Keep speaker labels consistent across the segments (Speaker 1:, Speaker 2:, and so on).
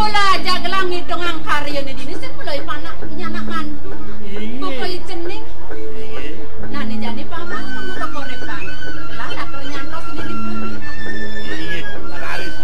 Speaker 1: mula aja gelang ngidong angkar ya nih dini sing mulai panak nyanak mandu. Pokoknya cening. Nah nih jadi paman kamu kekorepan. Gelang kerenyanto sini di bumi.
Speaker 2: Laris.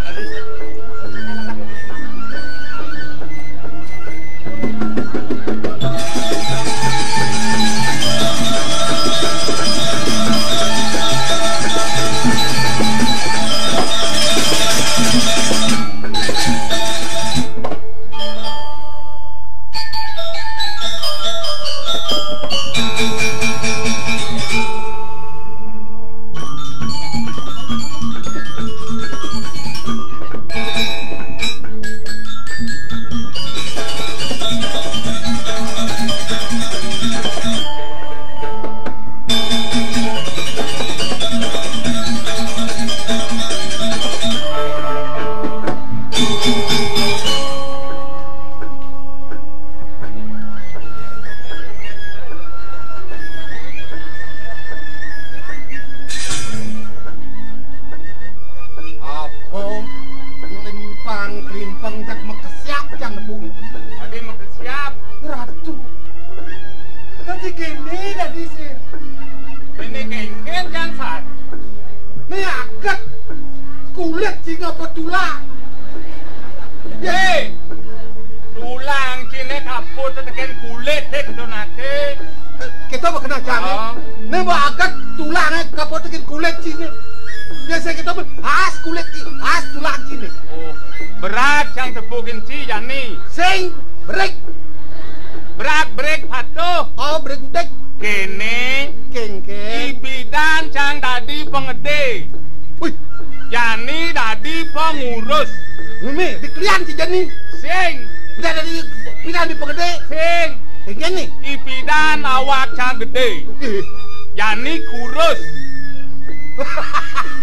Speaker 3: Yani kurus.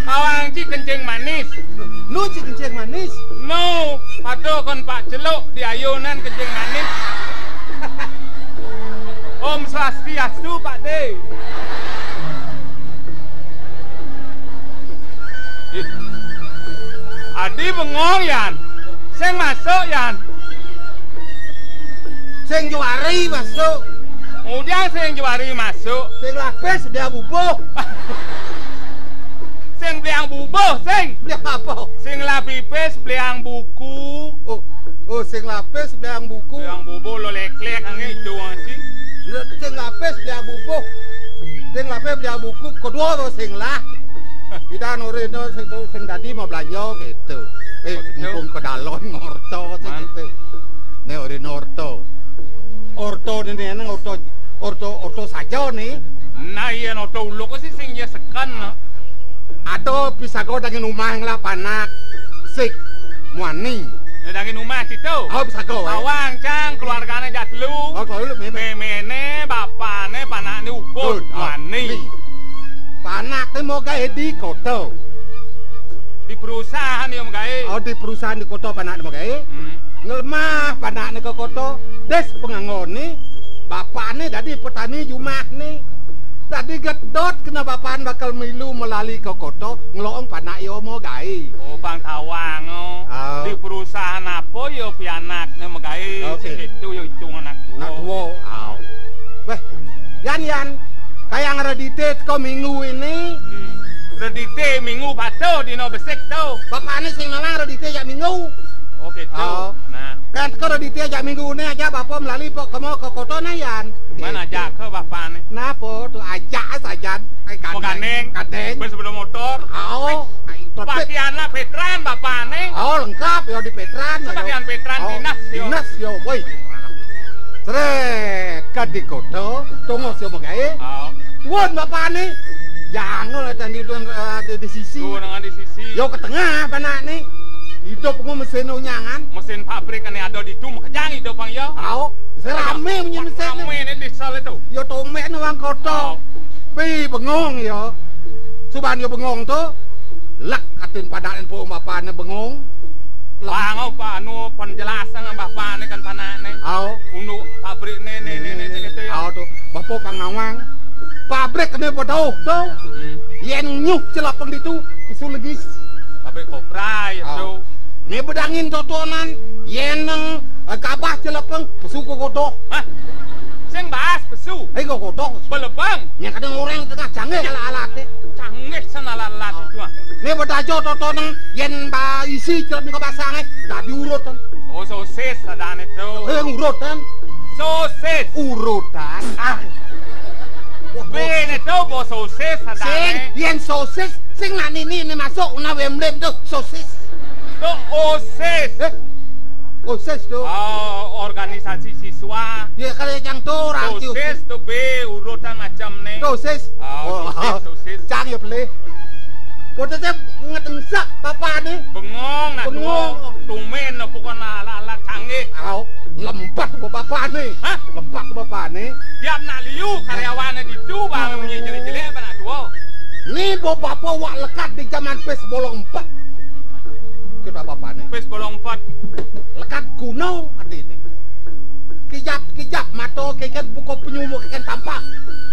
Speaker 3: Awang ci kencing manis.
Speaker 2: Nu ci kencing manis.
Speaker 3: No, pado kon Pak Celuk di ayunan kencing manis. Om Swastiastu Pak De. Adi bengong Yan. Sing masuk Yan.
Speaker 2: Sing juari masuk.
Speaker 3: Kemudian sing juari masuk.
Speaker 2: Sing lapis dia bubuh.
Speaker 3: Sing beliang bubuh, sing.
Speaker 2: Beliang apa?
Speaker 3: Sing lapis beliang buku.
Speaker 2: Oh, sing lapis beliang buku.
Speaker 3: Beliang bubuh lo leklek angin itu anci.
Speaker 2: Sing lapis beliang bubuh. Sing lapis beliang buku. Kedua lo sing lah. Kita nurino sing tadi mau belanja gitu. Mumpung ke dalon ngorto sing gitu. Nih urin orto. Orto ini nang orto saja nih.
Speaker 3: Nah iya orto uluk sih sing ya sekan.
Speaker 2: Atau bisa kau dangin rumah yang lah panak sik muani.
Speaker 3: Dangin rumah situ.
Speaker 2: Oh bisa kau.
Speaker 3: Awang cang keluarganya jatlu.
Speaker 2: Oh kalau lu
Speaker 3: memene bapane panakne ukut muani.
Speaker 2: Panak teh mau gawe di kota.
Speaker 3: Di perusahaan ya mau gawe.
Speaker 2: Oh di perusahaan di kota panak mau gawe. Ngelemah panakne ke kota. Des penganggone bapakne dadi petani jumak nih. Tadi gedot kena bapaan bakal milu melalui ke kota ngeloong panak yo mau gawe.
Speaker 3: Oh Bang Tawang di perusahaan apa yo pianakne mau gawe. Itu yo hitung anak
Speaker 2: tua. Weh, Yan kayak ngeredite kau minggu ini.
Speaker 3: Redite minggu pato dino besek tau.
Speaker 2: Bapakne sing lanang redite ya minggu.
Speaker 3: Oh gitu. Nah,
Speaker 2: kan kalau ditanya minggu ini aja bapak melalui kamu ke kota Nayan.
Speaker 3: Mana ajak ke bapak nih?
Speaker 2: Napa tuh ajak saja.
Speaker 3: Mau gandeng, bersepeda motor.
Speaker 2: Oh,
Speaker 3: pakaiannya veteran bapak nih.
Speaker 2: Oh lengkap ya di veteran.
Speaker 3: Pakaian veteran dinas yo.
Speaker 2: Dinas yo, boy. Seret ke di kota, tunggu sih mau gawe. Tuan bapak nih. Jangan lah tadi tuan di sisi.
Speaker 3: Tuan di sisi.
Speaker 2: Yo ke tengah panak nih. Hidup ngu mesin unyangan.
Speaker 3: Mesin pabrik kan ada di itu makajang hidup bang yo.
Speaker 2: Serame punya mesin.
Speaker 3: Rame ini diesel itu.
Speaker 2: Yo tomek nih bang kota. Bi bengong yo. Suban yo bengong tuh. Lek katin padanan po bapaknya bengong.
Speaker 3: Bang apa anu penjelasan bapaknya kan panane. Untuk pabrik nih segitu ya.
Speaker 2: Tuh bapak pangawang. Pabrik ini pada tuh. Yen nyuk celapeng itu pesul legis.
Speaker 3: Pabrik kopra ya tuh.
Speaker 2: Ini bedangin totonan, yen Celepeng pesu kok kodok.
Speaker 3: Hah? Sing bahas pesu.
Speaker 2: Kok kodok.
Speaker 3: Belebang.
Speaker 2: Yang kadang orang tengah canggih alat-alatnya.
Speaker 3: Canggih sana alat-alat itu ah.
Speaker 2: Ini berdajo toto nang yen ba isi celep niko pasangnya. Dah diurutan.
Speaker 3: Oh sosis adaan itu.
Speaker 2: Urutan.
Speaker 3: Sosis.
Speaker 2: Urutan.
Speaker 3: Ben itu bo sosis adaan.
Speaker 2: Sing yen sosis sing nak ini masuk na Wemblem tuh sosis.
Speaker 3: Tuh osis.
Speaker 2: Osis tuh.
Speaker 3: Organisasi siswa.
Speaker 2: Ya kalau yang tuh orang tuh.
Speaker 3: Sosis tuh be urutan macam nih.
Speaker 2: Sosis.
Speaker 3: Sosis.
Speaker 2: Cang ya beli. Potete ngetensak papa nih.
Speaker 3: Bengong nak tuh. Tumen no bukan alat canggih.
Speaker 2: Lembat tuh papa nih.
Speaker 3: Hah?
Speaker 2: Lembat tuh papa nih.
Speaker 3: Tiap nak liu karyawannya itu bang punya jelek-jelek apa nak tuh.
Speaker 2: Nih bapak wak lekat di zaman pes bolong 4. Kita papa nih.
Speaker 3: Pes bolong 4.
Speaker 2: Lekat kuno adi nih. Kijap mato kikan buka penyumuk kikan tampak.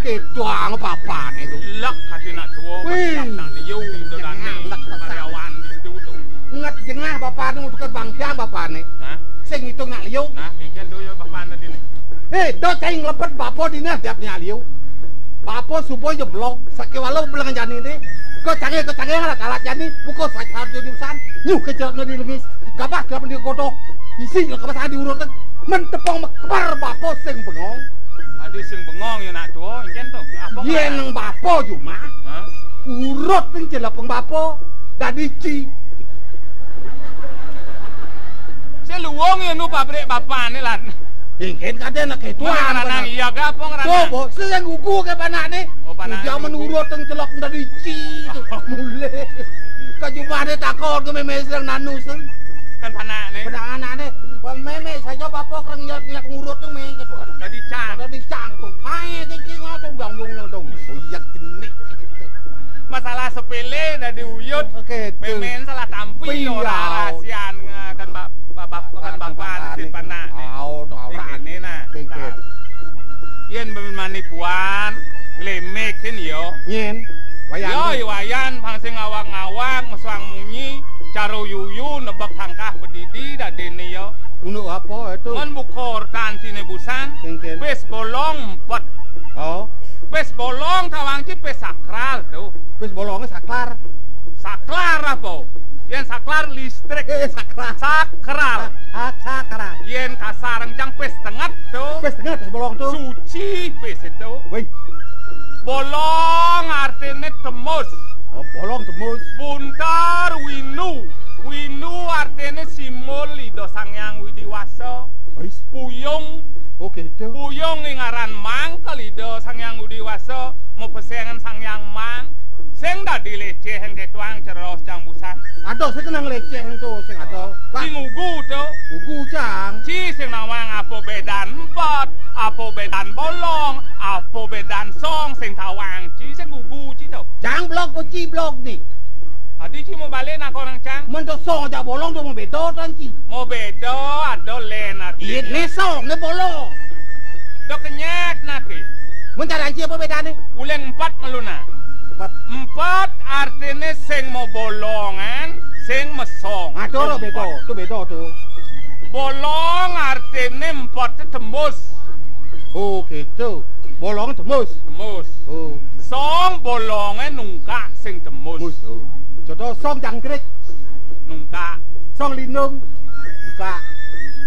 Speaker 2: Ketuang papa nih tuh.
Speaker 3: Lek hati nak tuh. Nak liu itu dan karyawan itu tuh.
Speaker 2: Ngat jengah bapak nih untuk bangkian bapak nih.
Speaker 3: Hah?
Speaker 2: Sing itu nak liu.
Speaker 3: Nah, kikan tuh ya bapak anda ini.
Speaker 2: Do cing lepet bapak di nih tiap nih liu. Bapak subuh je blok sakiwalau belang jani nih. Kau canggih alat jani buka sakar di urusan. Nyuh kecelaknya di lengis. Gabah kelapa di kodok. Isi ke pasang diurutan. Mentepong mekbar bapak sing bengong.
Speaker 3: Adi sing bengong ya nak tuh, ingin tuh. Apa?
Speaker 2: Iya nang bapak cuma. Urut ning celapeng bapak. Dadi ci.
Speaker 3: Seluwong ya nu pabrik bapak nih lan.
Speaker 2: Ingin kade nak ketua.
Speaker 3: Nang iya ga apa ngeranang.
Speaker 2: Tuh, bos, sing gugu ke panak nih.
Speaker 3: Oh, panak.
Speaker 2: Dia menurut ning celok dadi ci. Mulai. Kajumane takon ke memes nang nanu sing.
Speaker 3: Kan panak nih.
Speaker 2: Panak anak nih. Meme saja bapak kan nyelak ngurut tuh meh gitu. Tadi cang tuh. Main kiki ngotong bangung dong. Uyak jenik.
Speaker 3: Masalah sepele dah diuyut. Memen salah tampi ora rahasian kan bapak si panak nih. Ini nah. Yen manipuan lemekin yo.
Speaker 2: Yen.
Speaker 3: Wayan pangsing ngawang-ngawang meswang munyi. Caro yuyu nebak tangkah pedidi dah dene yo.
Speaker 2: Untuk apa itu?
Speaker 3: Ngan bukor tantine busan. Pes bolong 4. Pes bolong tawangci pes sakral tuh.
Speaker 2: Pes bolongnya saklar.
Speaker 3: Saklar apa? Yen saklar listrik.
Speaker 2: Saklar.
Speaker 3: Sakral.
Speaker 2: Sakral.
Speaker 3: Yen kasar rencang pes tengah tuh.
Speaker 2: Pes tengah pes bolong tuh.
Speaker 3: Suci pes itu.
Speaker 2: Wih.
Speaker 3: Bolong artinya tembus.
Speaker 2: Bolong tembus.
Speaker 3: Buntar winu. Winu artinya simbol lido sangyang widiwasa. Puyung.
Speaker 2: Gitu.
Speaker 3: Puyung ngaran mang kalido sangyang widiwasa. Mau pesengan sangyang mang. Sing dah dileceh yang ketuang ceros jang busan.
Speaker 2: Aduh, saya kenang leceh yang tuh, sing aduh.
Speaker 3: Sing ugu tuh.
Speaker 2: Ugu cang.
Speaker 3: Ci sing nawang apa bedan 4, apa bedan bolong, apa bedan song sing tawang. Ci sing ugu ci tuh.
Speaker 2: Cang blok po ci blok nih.
Speaker 3: Adi ci mau balik nak orang cang.
Speaker 2: Mentok song aja bolong tuh mau bedo kan ci.
Speaker 3: Mau bedo ada len arti.
Speaker 2: Iya, ne song ne bolong.
Speaker 3: Do kenyek naki.
Speaker 2: Mentar anci apa bedane?
Speaker 3: Uleng 4 meluna. 4 artinya sing mau bolongan, sing mesong.
Speaker 2: Tuh bedo tuh.
Speaker 3: Bolong artinya 4 tembus.
Speaker 2: Oh gitu. Bolong tembus.
Speaker 3: Tembus. Song bolongnya nungka sing tembus.
Speaker 2: Contoh song jangkrik.
Speaker 3: Nungka.
Speaker 2: Song linung. Nungka.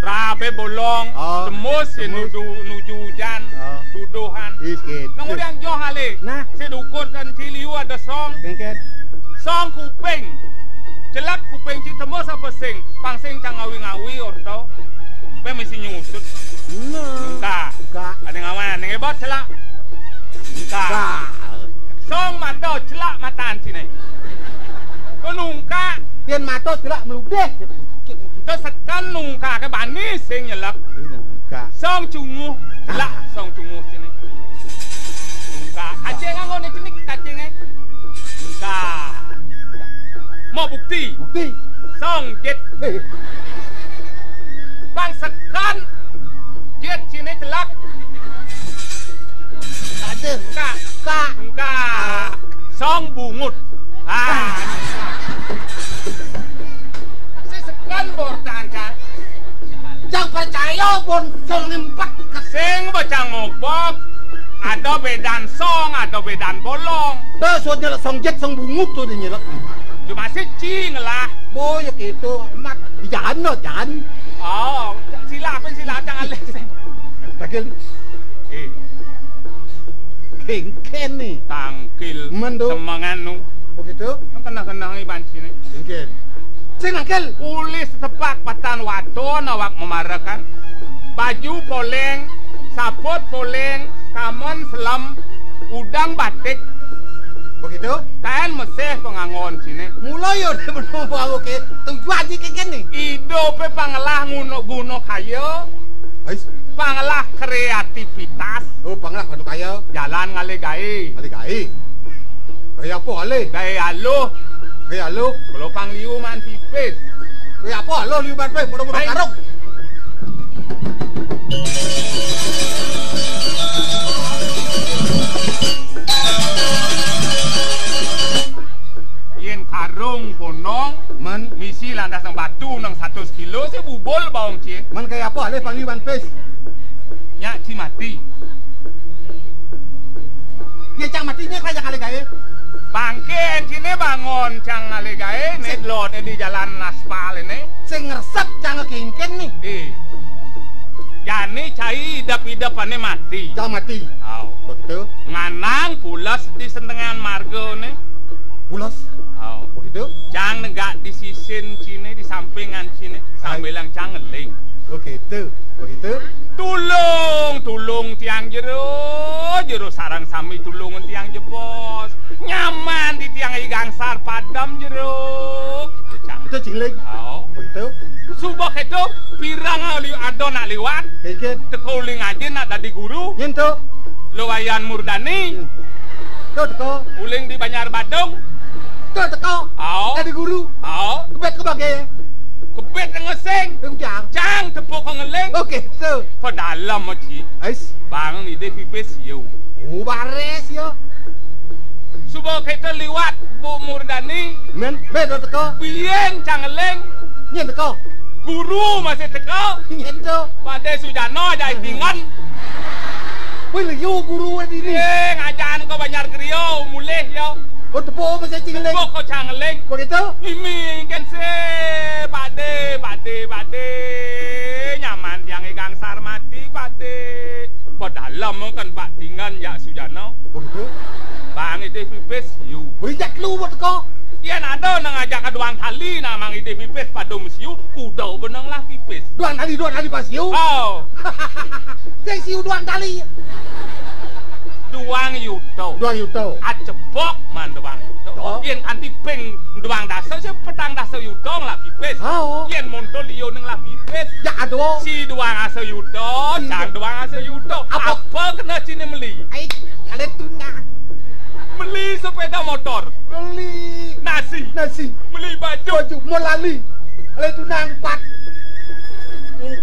Speaker 3: Rabe bolong, tembus nuju hujan, duduhan. Kemudian johale.
Speaker 2: Nah,
Speaker 3: sedukur dan ciliu ada song. Song kuping. Celak kuping ci tembus apa sing? Pangsing cang ngawi-ngawi orto. Pe mesti nyusut. Nungka. Ada ngawan, ngebot celak. Nungka. Song mato celak matan cine. Nungka.
Speaker 2: Yen mato celak meludeh.
Speaker 3: Terus sekan nungka ke bani sing nyelak. Song cunguh. Celak song cunguh cine. Nungka. Kaceng nganggo ni cine kacengnya. Nungka. Mau bukti?
Speaker 2: Bukti.
Speaker 3: Song jet. Bang sekan jet cine celak.
Speaker 2: Ada.
Speaker 3: Nungka. Song bungut. Si sekan bortan kan.
Speaker 2: Jangan percaya pun song empat
Speaker 3: Sing bacang mokbok. Ada bedan song, ada bedan bolong.
Speaker 2: dah so nyelak song jet song bungup tuh dia nyelak
Speaker 3: Cuma cing lah.
Speaker 2: boy gitu mat jangan no jangan
Speaker 3: Oh, sila jangan leseng.
Speaker 2: bagel kengken nih
Speaker 3: Tangkil
Speaker 2: Mendo.
Speaker 3: semanganu.
Speaker 2: begitu
Speaker 3: Kena-kena iban sini.
Speaker 2: kengken sing angkel
Speaker 3: Pulis tepak patan wadon awak memarakan. Baju poleng, sapot poleng, kamon selam, udang batik.
Speaker 2: begitu
Speaker 3: Tan meseh pengangon sini.
Speaker 2: mulai yo dia benar aku ke tujuan di kengken nih
Speaker 3: Hidup pangalah nguno kayo,
Speaker 2: ais
Speaker 3: pangalah kreativitas.
Speaker 2: oh panglah padu kaya
Speaker 3: Jalan ngale gae.
Speaker 2: ali gai kaya apa ale
Speaker 3: Gae alo,
Speaker 2: kaya lo
Speaker 3: kalau pangliu man pipis.
Speaker 2: kaya apa lo liuban pe mudah-mudah
Speaker 3: Baik.
Speaker 2: karung
Speaker 3: Yen karung ponong,
Speaker 2: man
Speaker 3: misi landas nang batu nang 100 kilo se bubol baong cie.
Speaker 2: man kaya apa ale panggil ban pes
Speaker 3: Nyak ci mati.
Speaker 2: dia cang matinya kaya kali kaya
Speaker 3: Bangke cine bangun cang ngale gae net lot di jalan aspal ini.
Speaker 2: sing ngeresep cang kengken nih
Speaker 3: Jani cai idap-idapane mati.
Speaker 2: cang mati
Speaker 3: Au.
Speaker 2: betul
Speaker 3: Nganang pulas di sentengan margo ne.
Speaker 2: bulas
Speaker 3: Au.
Speaker 2: begitu
Speaker 3: Cang negak di sisin cine di sampingan cine sambil yang cang ngeling.
Speaker 2: begitu begitu
Speaker 3: Tulung tiang jero sarang sami tulungan tiang jebos. Nyaman di tiang gangsar padam jero. Itu cang.
Speaker 2: itu cingling
Speaker 3: Au.
Speaker 2: begitu
Speaker 3: Subak itu pirang ado nak liwat.
Speaker 2: kengken
Speaker 3: Tekauling aja nak dadi guru.
Speaker 2: nyentuh
Speaker 3: Luwayan Murdani.
Speaker 2: tuh teko
Speaker 3: Uling di Banjar Badung.
Speaker 2: tuh teko
Speaker 3: Au.
Speaker 2: ada guru
Speaker 3: Au.
Speaker 2: kebet kebagai
Speaker 3: Kebet ngeseng.
Speaker 2: Yung cang
Speaker 3: Cang tepuk ngeleng.
Speaker 2: oke so
Speaker 3: Pedalam moci.
Speaker 2: ais
Speaker 3: Bang ni de pipis yo.
Speaker 2: bares yo
Speaker 3: Subak itu liwat Bu Murdani.
Speaker 2: men bedo teko
Speaker 3: Biyen cang ngeleng.
Speaker 2: nyen teko
Speaker 3: Guru masih teko.
Speaker 2: nyentuh
Speaker 3: Pada Sujano aja tingan.
Speaker 2: wih liu guru di ini
Speaker 3: Ngajan ke Banjar Kriyo mulih yo.
Speaker 2: oh tepo masih cingling
Speaker 3: Tepuk kau cang ngeleng.
Speaker 2: begitu
Speaker 3: Imi kan se pade nyaman yang gangsar mati pade. Pedalam kan pak tingan ya Sujano.
Speaker 2: begitu
Speaker 3: Bang ide pipis yu.
Speaker 2: bijak lu buat teko
Speaker 3: Yan ada nang ajak aduang kali namang ide pipis padung siu kudau benang lah pipis.
Speaker 2: dua kali pas yu
Speaker 3: Oh,
Speaker 2: saya siu dua kali
Speaker 3: duang yuto.
Speaker 2: dua yuto
Speaker 3: Acepok man duang yuto.
Speaker 2: Oh.
Speaker 3: Yen kanti ping duang dasar se petang dasar yuto lah pipis.
Speaker 2: oh
Speaker 3: Yen monto liyo nang lah pipis.
Speaker 2: ya aduh
Speaker 3: Si duang asa yuto, cang duang asa yuto.
Speaker 2: Apa?
Speaker 3: Apa kena cini meli?
Speaker 2: ai kalian tunang
Speaker 3: Meli sepeda motor,
Speaker 2: beli
Speaker 3: nasi,
Speaker 2: nasi
Speaker 3: meli baju,
Speaker 2: baju mau lali kalian tunang 4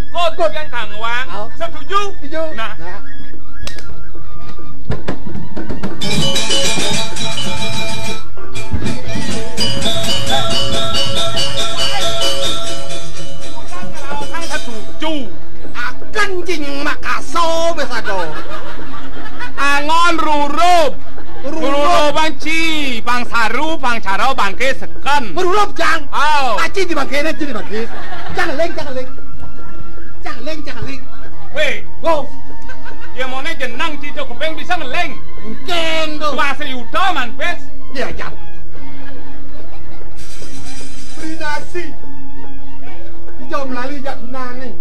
Speaker 3: ukot yang kangwang.
Speaker 2: Oh.
Speaker 3: Setuju?
Speaker 2: Setuju.
Speaker 3: Nah. Kang setuju.
Speaker 2: akan jing makaso besado
Speaker 3: Angon rurup. Rurup banci, bang saru, bang caro, bangke seken.
Speaker 2: berurup jang
Speaker 3: Oh.
Speaker 2: aci di bangkene aci di bangkene jangan leng
Speaker 3: Weh,
Speaker 2: wow
Speaker 3: ya mau jenang cito kupeng bisa ngeleng.
Speaker 2: keng tuh
Speaker 3: Bahasa yuto man pes.
Speaker 2: ya jam beli nasi jom lali jak tunang nih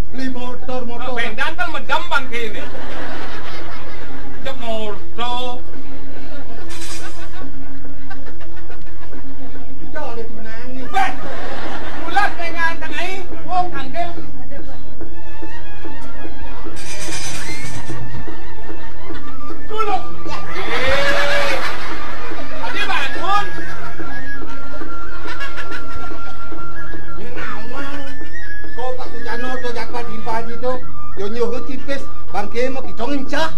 Speaker 2: beli motor
Speaker 3: Bendan kan medam bangke ini. Cek motor.
Speaker 2: Jom tunang nih
Speaker 3: Weh, ulas dengan tengah ini. Wong kangkel. Dulu. Tadi bangun.
Speaker 2: ini nawang kau pak tujano tuh jakpa di pagi tuh yo nyoh tipis bangke mau kita ngencah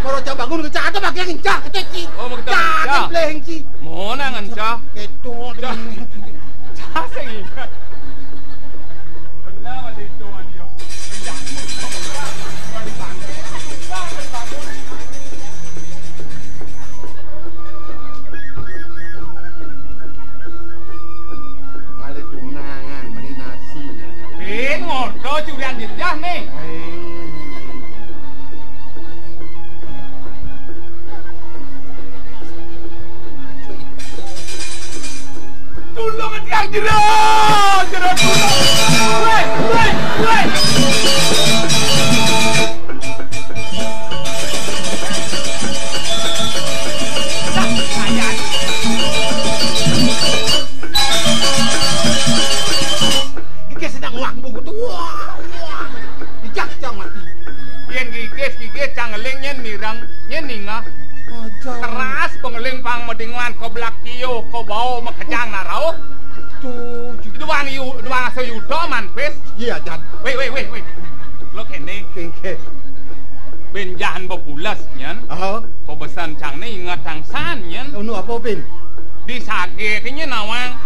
Speaker 2: kalau coba bangun ngencah atau bangke ngencah kecil
Speaker 3: Oh, mau kita ngencah?
Speaker 2: pleh ngencah
Speaker 3: Mau nangan cah.
Speaker 2: ketua
Speaker 3: Cah se ingat. Benar masih tuan yo.
Speaker 2: Ngale tunangan meni nasi.
Speaker 3: Ben ngorto curian dijah nih. Tulung tiang jero tulung. Woi.
Speaker 2: Gigis sedang wakbu gitu. Wah. Dijak jang mati.
Speaker 3: Yen gigis cangeling nyen mirang nyen ninga. Keras pengeling pang medingan ko blak kiyo ko bau makajang narau. Itu wang sayudo man pes.
Speaker 2: Iya jan.
Speaker 3: Wait. Lo kene
Speaker 2: Kengke.
Speaker 3: ben jahan populas nyen. Ko besan cang ne ingat cang san nyen.
Speaker 2: Unu apa bin?
Speaker 3: Di sage kenyen nawang.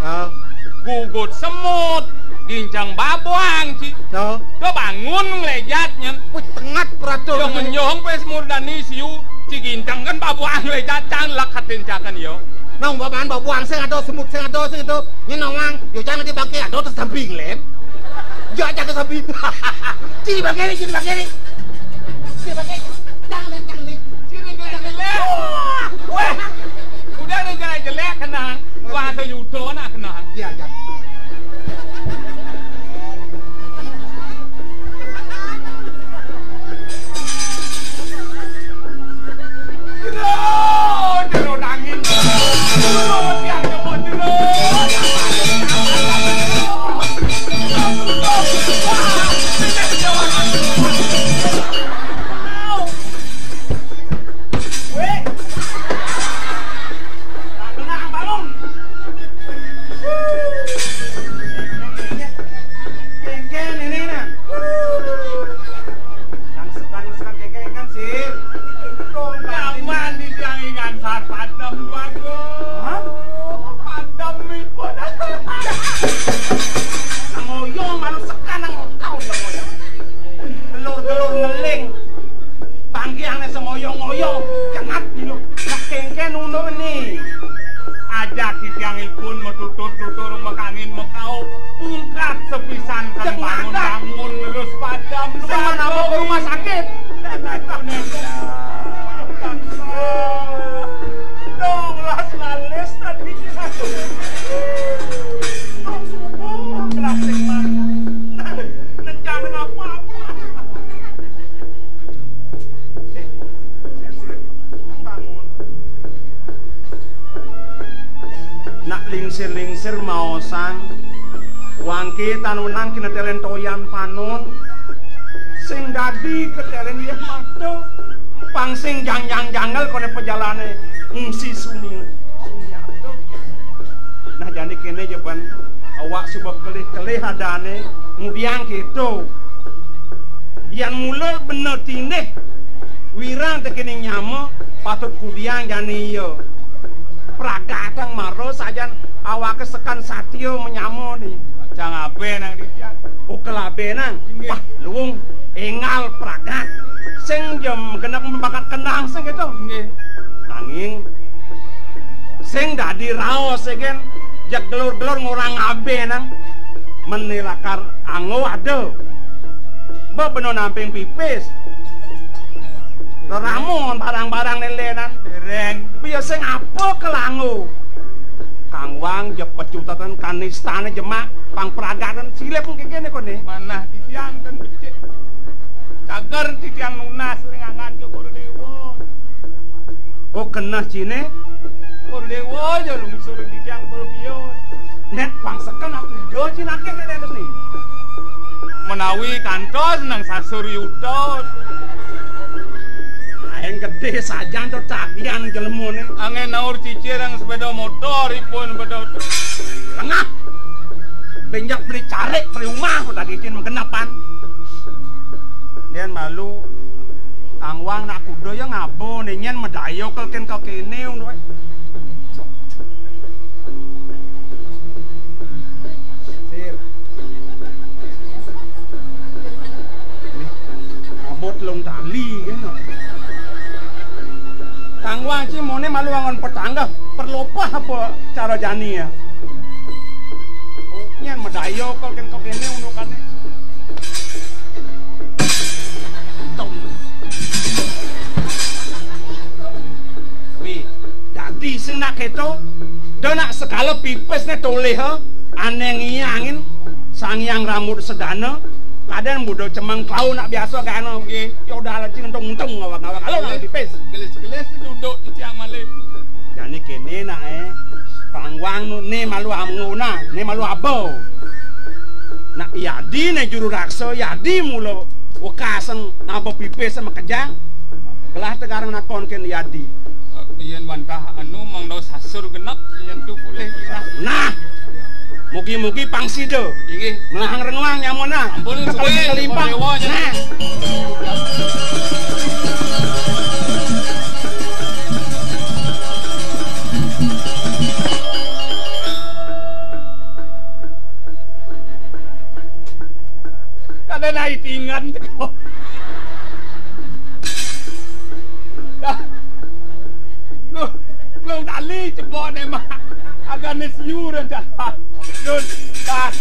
Speaker 3: Gugut semut, gincang babuang ci. Do bangun ngelejat nyen.
Speaker 2: Wih tengat peratur.
Speaker 3: Yo ngenyong pes murdani siu ci gincang kan babuang ngelejat cang lakatin cakan yo.
Speaker 2: Nong babaan babuang sing ado semut sing ado nyen nawang yo jangan dibagi ado terus samping lem. Ya jaga samping. Ciri bagi. Jangan.
Speaker 3: Ciri jelek. Weh. Udah ada jelek kena. Wah sayudo nak kena.
Speaker 2: Iya jan.
Speaker 3: Jero nangin. Tiang nyemot jero. Sepisan kan bangun terus padam lu mana mau ke rumah sakit dong las tadi plastik man nenjang apa bangun nak lingsir mau sang wangke tanunang kina telen toyan panon sing dadi ketelen yeh makdo pang sing janggal kone pejalane ngsi sumi abdo nah jani kene jeban awak subah kelih hadane ngudiang gitu yang mulai bener tineh wirang tekini nyamo patut kudiang jani iyo pragatang maro sajan awak kesekan satyo menyamo nih cang abe nang ditiang ukelabe nang wah luwung engal pragat sing jam genep membakat kendang sing gitu nanging sing dadi raos segen jak gelur-gelur ngurang abe nang menilakar ango ado bebeno namping pipis ramon barang-barang lelenan dereng biar sing apa kelangu Kang Wang jep pecutatan kanistane jemak pang peragatan silep kayak gini kok nih mana titiang kan becek cagar titiang nunas rengangan ke Kordewo oh kena cine Kordewo aja lu suruh titiang berbiot net pang seken aku jo cina kayak gini nih menawi kantos nang sasur yudot yang gede saja tuh tagihan kelemune angin naur cicirang sepeda motor ipun bedo lengah benjak beli carik di rumah udah dicin menggenapan dan malu angwang nak kudo yang ngabo nenyen medayo kelken kau kene
Speaker 4: ini malu angon petangga perlupa apa cara jani ya. Nyan medayo kok ini unukannya. Wih, jadi sing nak keto, do nak segala pipesnya toleh ha, aneh ngiyangin, sangyang rambut sedana, kadang muda cemang kau nak biasa kan, ya udah lah cing untung ngawak-ngawak, kalau nak pipes,
Speaker 3: gelis-gelis duduk di tiang malih.
Speaker 4: Jadi kene nak pangwang nu ne malu amnguna, ne malu abo. Nak yadi ne juru raksa, yadi mulo wakasan nabo pipes sama kejang. Kelah tegarang nakon ken yadi.
Speaker 3: Yen wantah anu mangno sasur genep yen tu boleh kita.
Speaker 4: Nah, mugi-mugi pangsido.
Speaker 3: Inggih,
Speaker 4: melahang renguang nyamona.
Speaker 3: Ampun suwe
Speaker 4: kelimpang. Nah.
Speaker 3: Kada naik tingan kok. Lu dali cepot deh mah. Agak nesiuran jalan. Nun, tat.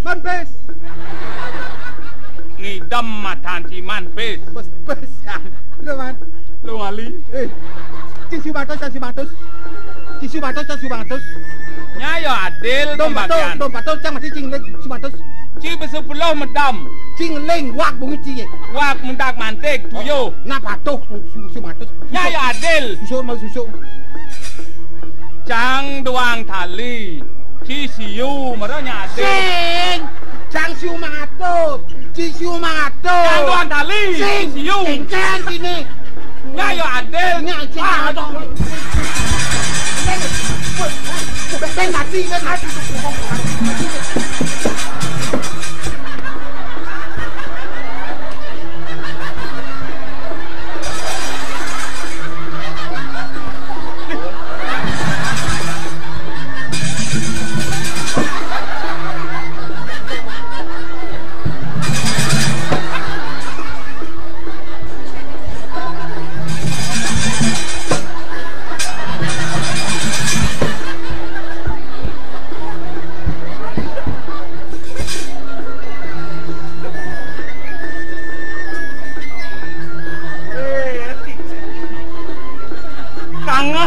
Speaker 2: Manpes.
Speaker 3: Ngidam matan si manpes.
Speaker 2: Pes ya. Udah man.
Speaker 3: Lu ngali.
Speaker 2: Cisu batos.
Speaker 3: Nyayo adil pembagian.
Speaker 2: Dompatos cang mati cing leng sibatos.
Speaker 3: Ci besepulau medam.
Speaker 2: Cing leng wak bungi cie.
Speaker 3: Wak muntak mantek tuyo.
Speaker 2: Na patuh sibatos.
Speaker 3: Nyayo adil.
Speaker 2: Susu.
Speaker 3: Cang doang tali. Ci siu merenya adil.
Speaker 2: Sing. Cang siu mangato. Ci siu mangato.
Speaker 3: Cang doang tali.
Speaker 2: Sing.
Speaker 3: Ci siu.
Speaker 2: Cang sini.
Speaker 3: Nyayo adil.
Speaker 2: Ben mati.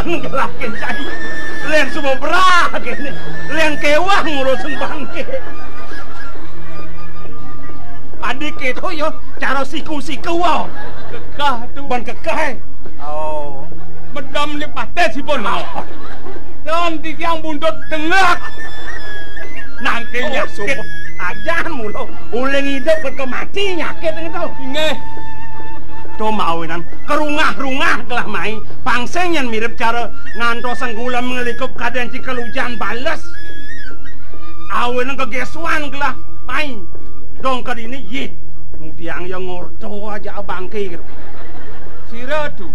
Speaker 4: Gelakin cai, lian semua berah gini, lian kewah ngurusin bangke. Adik itu yo cara siku wow,
Speaker 3: Kekah tu.
Speaker 4: ban kekah.
Speaker 3: Oh, medam ni pates si pun. Dan di tiang bundut tengah. Nangke nyakit.
Speaker 4: Ajan mulu, uleng hidup berkemati nyakit itu.
Speaker 3: Inge.
Speaker 4: To mawinan kerungah-rungah gelah mai pangseng yang mirip cara ngantosan gula mengelikup kaden cikelujan balas awen kegesuan gelah mai dong ke ini yit mudiang yang ngorto aja bangke gitu
Speaker 3: Sira tu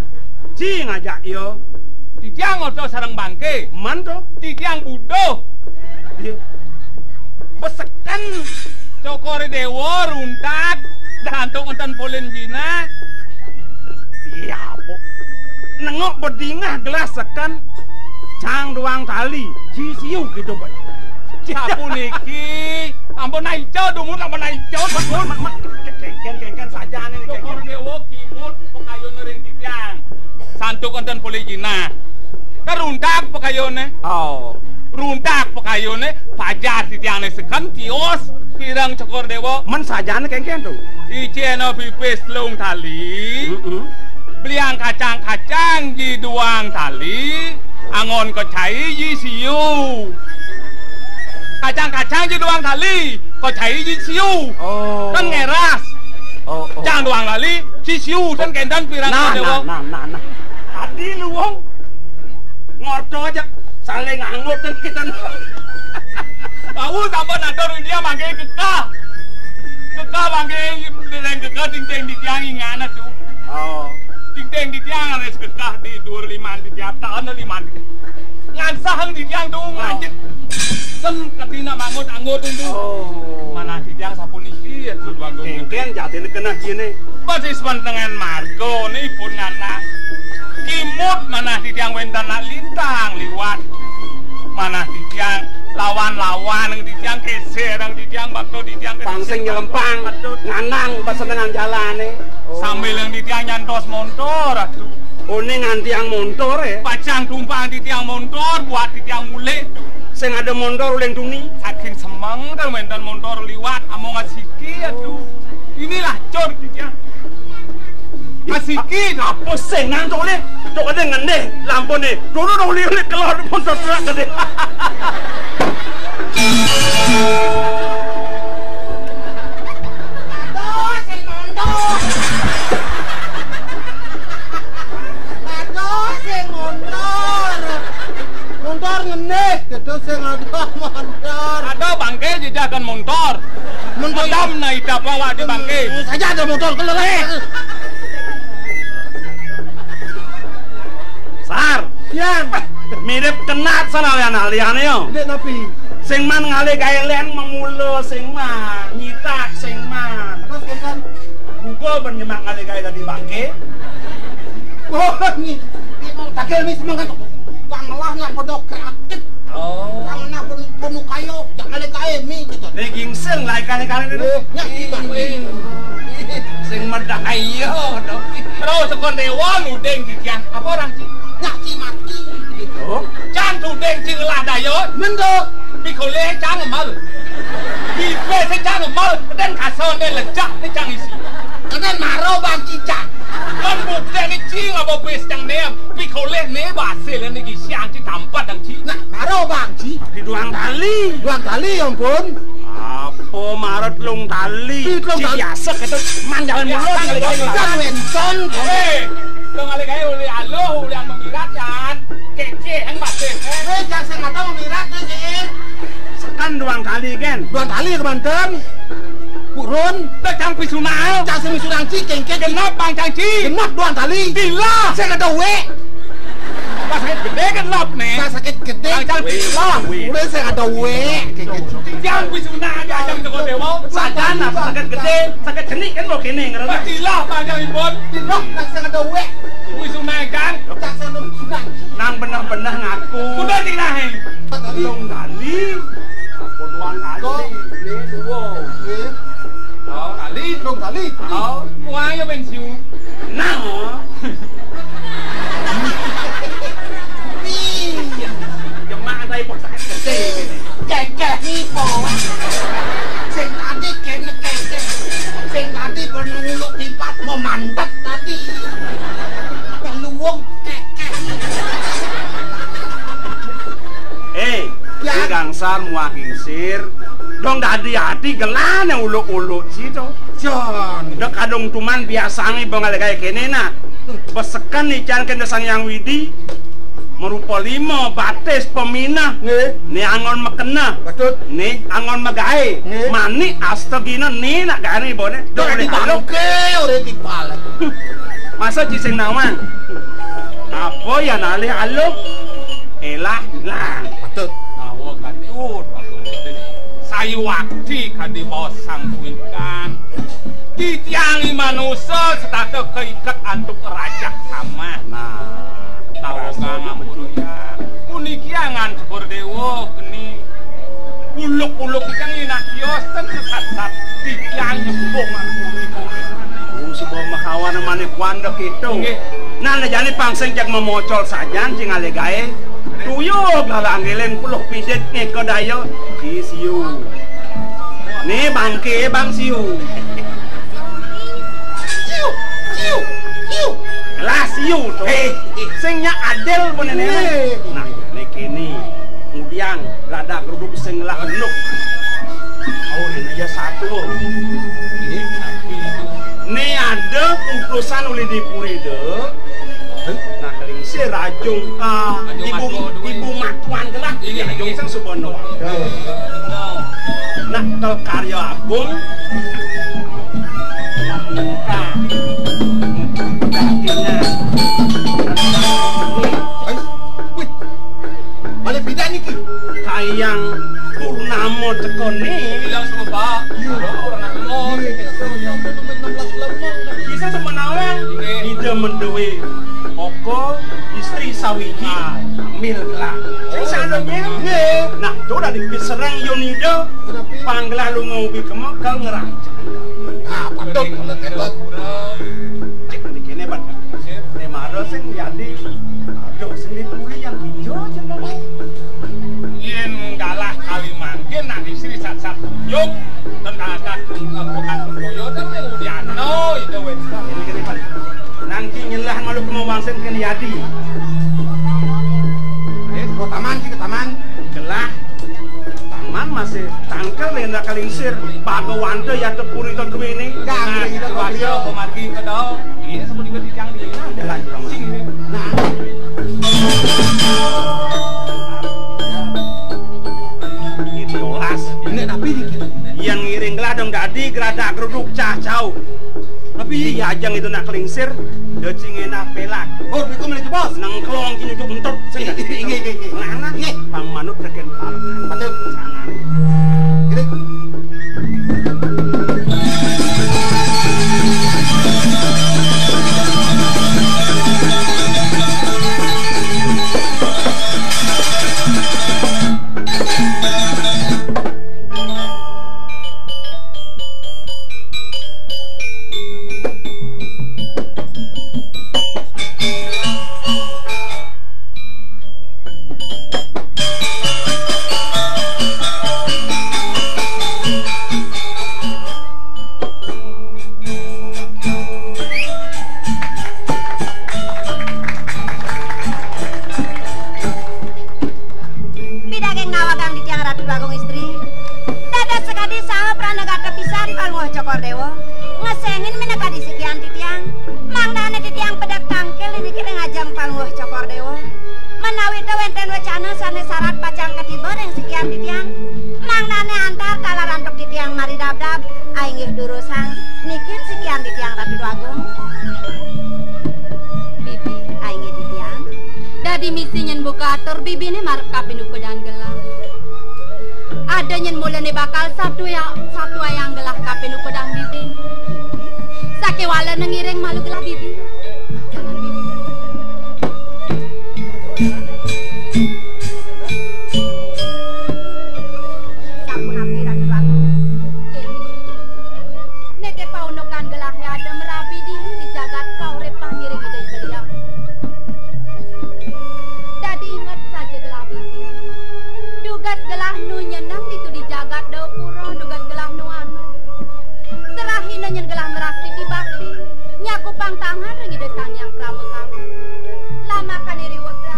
Speaker 4: ci ngajak yo
Speaker 3: di tiang ngorto sarang bangke
Speaker 4: man to
Speaker 3: di tiang budo
Speaker 4: besekan
Speaker 3: cokore dewa runtak dantung enten polen jina.
Speaker 4: Iya, po. Nengok bedingah gelas sekan cang doang tali, cisiu gitu, Pak.
Speaker 3: Ampun iki, ampun naico dumut ampun naico.
Speaker 4: Kengken saja nih.
Speaker 3: Cokor dewa kimut pekayone ring titiang. Santuk enten poligina. Teruntak pekayone.
Speaker 4: Oh,
Speaker 3: runtak pekayone pajar titiangne sekan tios pirang cokor dewa.
Speaker 4: Men sajane kengken tuh.
Speaker 3: Iceno pipis lung tali. Beliang kacang-kacang di duang tali, angon kecai di siu. Kacang-kacang di duang tali, kecai di siu.
Speaker 4: Oh.
Speaker 3: Kan ngeras.
Speaker 4: Oh.
Speaker 3: Cang duang tali, si siu kan kendan pirang dewa.
Speaker 4: Nah. Tadi lu wong ngorto aja saling angut dan kita.
Speaker 3: Aku sampun atur dia mangke kekah. Kekah mangke dereng kekah ting-ting di tiang ingana tuh.
Speaker 4: Oh.
Speaker 3: Ting-ting di tiang anes kekah di 25 di tiap tahun 5. Ngan sahang di tiang tuh ngancet. Kan katina mangut-angut itu.
Speaker 4: Oh.
Speaker 3: Mana di tiang sapun iki ya tuh bangku.
Speaker 4: Kengken jatine kena kene.
Speaker 3: Pasti sepentengan margo nih pun ngana. Kimut mana di tiang wentana lintang liwat. Mana di tiang lawan-lawan di tiang keser di tiang bakto di tiang
Speaker 4: Pangsing nyelempang nganang pesenengan jalane.
Speaker 3: Sambil yang di tiang nyantos motor atuh.
Speaker 4: Oh ini nganti yang motor ya.
Speaker 3: Pacang tumpang di tiang motor buat di tiang mulai.
Speaker 4: Sing ada motor uleng tuni.
Speaker 3: Saking semeng kan wenten motor liwat among asiki atuh. Inilah cor di tiang. Asiki
Speaker 4: Apa sing ngantuk le? Tok ada ngende lampune. Dulu dong li keluar motor terak gede.
Speaker 2: Aduh, sing mondor. Aduh, sing mondor. Mondor ngenih, gitu sing aduh mondor.
Speaker 3: ada bangke jejakan motor. Mendam na ita bawa di bangke.
Speaker 2: Saja ada motor keleleh.
Speaker 4: Sar.
Speaker 2: Yang,
Speaker 4: Mirip kenat sana lian-lian yo.
Speaker 2: dek napi.
Speaker 4: Sing man ngale gawe len memulo sing man nyitak sing man.
Speaker 2: Terus kan,
Speaker 4: Google benyemak ngale gawe tadi bangke.
Speaker 2: oh ni, mau takil mis mangan. Panglah nak podok kreatif.
Speaker 4: Oh.
Speaker 2: Pang nak penuh kayo, jangan lekae mi gitu.
Speaker 4: Leging sing lai kali-kali itu.
Speaker 2: Nyak ikan.
Speaker 4: Sing medak ayo dong.
Speaker 3: Terus sekon dewa nudeng di tiang. Apa orang sih?
Speaker 2: Nyak si mati.
Speaker 4: Oh.
Speaker 3: Cang nudeng sing lah dayot.
Speaker 2: Mendok.
Speaker 3: Bi khẩu lê trang ở mơ. Bi phê thế trang ở mơ. Den cả sơn đây là chắc thế trang isi.
Speaker 2: Kena maro bang cicak.
Speaker 3: Con bục xe cái chi mà bọc bê chẳng nè. Bi khẩu lê nế bà xe lên cái xiang chứ thầm bắt đằng chi.
Speaker 2: Nah, maro bang ci.
Speaker 4: Di duang tali.
Speaker 2: Luang tali ya ampun.
Speaker 4: Apa marot lung tali?
Speaker 2: Lung tali.
Speaker 4: Si biasa itu man jalan mulut kali kali.
Speaker 2: Kan wenton.
Speaker 3: Hei, lo ngali kaya uli alo uli ang memirat yan. Kece ang bate.
Speaker 2: Eh, jangan saya nggak tahu mirat sih.
Speaker 4: Sekan duang tali kan.
Speaker 2: Luang tali ke Banten. Purun.
Speaker 3: Dah cang pisunal.
Speaker 2: Jangan semi surang ci kengkeng.
Speaker 3: Genap bang cang chi.
Speaker 2: Genap luang tali.
Speaker 3: Gila.
Speaker 2: Saya nggak tahu we.
Speaker 3: Pas sakit gede genap nih.
Speaker 2: Saya sakit gede.
Speaker 3: Cang pilah.
Speaker 2: Udah saya nggak tahu we.
Speaker 3: Cang pisunal aja cang toko dewa.
Speaker 4: Sadana sakit gede, sakit jenik kan lo kene ngerti.
Speaker 3: Gila bang cang ibon.
Speaker 2: Tidak, saya nggak tahu we.
Speaker 3: Pisunal cang.
Speaker 2: Jangan saya nunggu surang.
Speaker 4: Nang bener-bener ngaku.
Speaker 3: Udah dinahin.
Speaker 4: Lung tali. Apa duang tali? Ni duo.
Speaker 3: Oh, kali.
Speaker 2: Luang tali.
Speaker 3: Oh, uangnya pensiun.
Speaker 4: Nah. Jemak tadi pun sakit gede gini.
Speaker 2: Kekeh nih po. Sing tadi kene kekeh. Sing tadi penuluk lipat memantap tadi. Peluang kekeh. Ya.
Speaker 4: Gangsar muakingsir. Dong dadi hati gelane uluk-uluk situ.
Speaker 2: John.
Speaker 4: Dek kadung tuman biasa nih bang kayak kene na. Besekan nih can kena sang yang widi. Merupa 5 batis peminah.
Speaker 2: Nggih.
Speaker 4: Ni angon mekena.
Speaker 2: Betul.
Speaker 4: Ni angon magae.
Speaker 2: Nggih.
Speaker 4: Mani astagina ni nak gane bone.
Speaker 2: Udah
Speaker 4: Dong
Speaker 2: di bangke, udah di pala.
Speaker 4: Masa cising nawang. Apa ya nali aluk? Elah hilang.
Speaker 2: Betul.
Speaker 3: Nawa katut. Sayu wakti kadi bosang kuikan. Di tiangi manusia setata keikat antuk raja sama.
Speaker 4: Nah,
Speaker 3: Nawagang ampuya. Unikiangan sepur dewo kini. Uluk-uluk yang inak yosen kesat-sat. Di tiang nyembung
Speaker 4: sebuah mahawan namanya kuandok itu. Nah, jadi pangseng jak memocol saja cing ale gae. Tuyok lah anggeleng puluh pidet nih kodayo. Siu. Nih bangke bang siu.
Speaker 2: Ciu.
Speaker 4: Lah siu tuh. Singnya adel bener nenek. Nah, nih kini. Kemudian lada keruduk sing lah enduk. Oh, ini aja satu. Nih ada putusan oleh dipuride. Nah, keling si rajung ibu matuan gelah rajung sang subono nak tel karya abung muka kakinya
Speaker 2: Balik bidan niki.
Speaker 4: kayang purnamo tekone
Speaker 3: bilang sama Pak
Speaker 4: kisah semenawan ide mendewe oko istri sawiji mil gelah sadonya nah itu udah diserang yonido panggelah lu ngobi kemekal ngerancang
Speaker 2: Ah, patut kalau ketot.
Speaker 4: cek nanti kene bat temaro sing jadi aduh sendiri puri yang hijau cenderung
Speaker 3: yen galah Kalimantan nak istri sat-sat yuk tentang bukan berkoyo dan mengudiano itu wes
Speaker 4: ini kene bat nanti nyelah malu kemawangsen kene yadi
Speaker 2: Ke taman sih ke taman.
Speaker 4: gelah taman masih tangkel lenda kalingsir bagawante ya tepuri to duwene
Speaker 2: Nah,
Speaker 3: kita baca pemargi ke dong ini sebut ikut yang di
Speaker 4: adalah
Speaker 3: sing
Speaker 2: Nah,
Speaker 4: gitu olas
Speaker 2: ini tapi niki.
Speaker 4: yang ngiring gelah dong dadi gerada geruduk cah-cau tapi ajang itu nak kelingsir decingena pelak
Speaker 2: Oh, itu milih bos.
Speaker 4: nang kelong kini ujuk entot sing dadi
Speaker 2: Nggih, nggih, nggih.
Speaker 4: mana
Speaker 2: Nggih.
Speaker 4: pang manut reken palengan
Speaker 2: Patut.
Speaker 4: sana
Speaker 2: Gini.
Speaker 5: Pidageng nawagang di tiang Ratu Bagong istri. Dadat sekadi saha pranaga kepisan kalungoh Cokor Dewo. Ngesengin menekadi sekian titiang. Mangdane titiang pedak tangkel dikira ngajam kalungoh Cokor Dewo. Menawi teu wenten wacana sanes syarat pacang ketibar yang sekian titiang. Mangdane antar kala rantok titiang mari dabdab aing geus durusang nikin sekian titiang Ratu Bagong.
Speaker 1: Bibi aing ge titiang dadi misi nyen buka atur bibi ne marep kapinu pedang gelah ada nyen mulane bakal satu ayang gelah kapinu pedang bibi sakewala nengiring malu gelah bibi jangan bibi
Speaker 5: Sampun api Ratu Bagong.
Speaker 1: neke paunokan gelah ya ada merabi diri di jagat kau repah ngiring ide beliau dadi ingat saja gelah bibi dugat gelah nu nyenang itu di jagat dau pura dugat gelah nu anu serahina nyen gelah ngerasti di bakti nyaku pang tangan ring ide sang yang pramekawi lama kaniri weka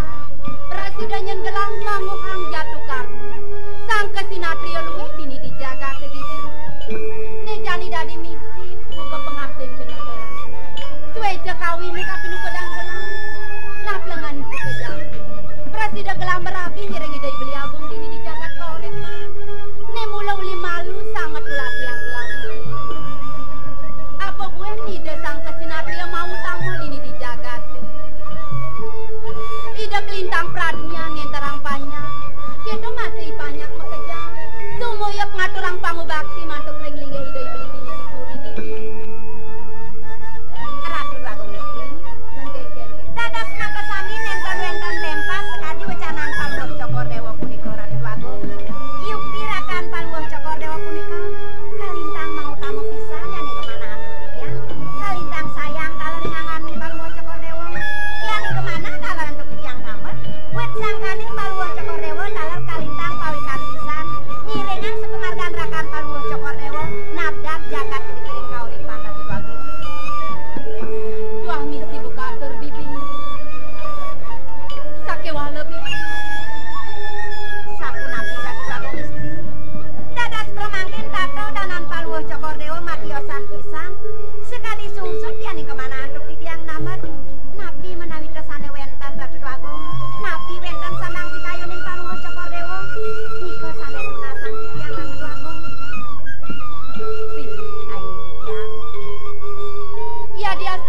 Speaker 1: presiden nyen gelah ngamuhang jatuh karma sang kesinatria luwe dini di jagat bibi ne jani dadi misi buka pengabden kena gelah suwe kawin ne kapinu pedang gelah nah pelengan buka jam presiden gelah merabi nyereng ide beli abung dini di jagat korek ne mula uli malu sangat laki yang gelah apa buen ide sang kesinatria mau tamu dini di jagat ide kelintang pradunya ngentarang panjang kita masih banyak mekejang sumuyuk ngaturang pangu bakti mantuk ring lingge ide beli dini di puri bibi
Speaker 5: Ratu Bagong istri.
Speaker 1: menggegen
Speaker 5: Dadas nakasami nenten-nenten tempat sekadi wacanang kalungoh Cokor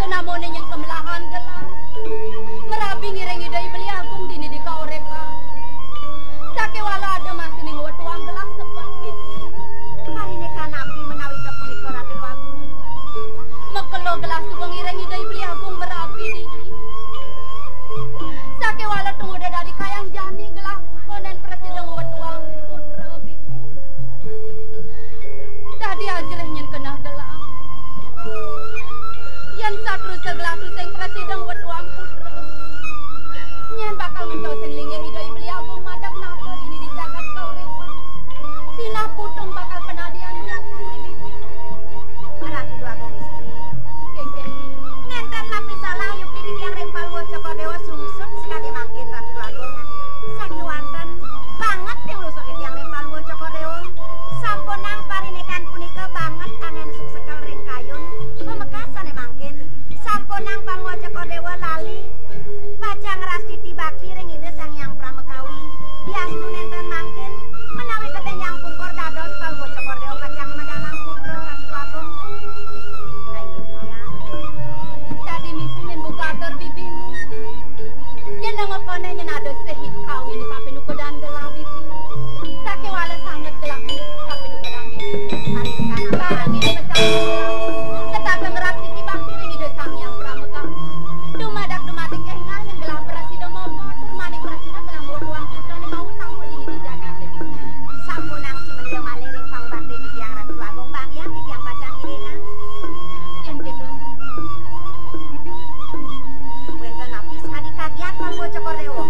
Speaker 1: namone yang kemelahan gelah. Merabi ngirengi dari beli agung dini di kaurepa. Sake wala ada masih ning wetuang gelah sebab itu.
Speaker 5: Parine kanapi menawi kepunika Ratu Agung.
Speaker 1: Mekelo gelah subeng ngirengi dari beli agung merabi dini. Sake wala tunggu dari kayang jani gelah konen presiden wetuang putra bibi. Tadi ajreh nyen kenah gelah. Yang satru segelah tu sing presiden wetuang putra. Nyen bakal ngentosen linge hidai beli agung madak napa ini di jagat kaurepa. Sinah putung bakal penadian jati bibi.
Speaker 5: Ratu Agung istri.
Speaker 1: Kengkeng.
Speaker 5: Ngenten napi salah yuk piring yang rempal wo Joko Dewa sungsut sekali mangkin Ratu Agung. Sagi wanten banget yang lusuk yang rempal wo Joko Dewa. Sampunang parinekan punika banget angen suk sekal ring kayun. Pemekasan mangkin. Sampunang pangwo Joko Dewa lali. Baca ngeras titi bakti ring ide sang yang pramekawi. Diastu nenten mangkin menawi keten yang pungkur dados pangwo Joko Dewa kacang medalang putra Ratu Agung. Ayo dia.
Speaker 1: Tadi misi nyen buka atur bibimu. Yen ngokone nyen ada sehit kawin di kape nukodan gelah bibi. Sake wala sangat gelah kape nukodan bibi.
Speaker 5: Parinekan
Speaker 1: Bani pesan tetap ngeras titi bakti ring ide sang yang pramekawi. Dumadak dumadik engal yang gelah presiden momo turmaning presiden gelah wetuang putra ni mau tamu dini di jagat bibi.
Speaker 5: sampunang semendio malih ring pangbakti di tiang Ratu Agung Bang ya di tiang pacang iringan.
Speaker 1: Yen gitu.
Speaker 5: Wenten napi sekali kagiat pangwo Joko Dewa.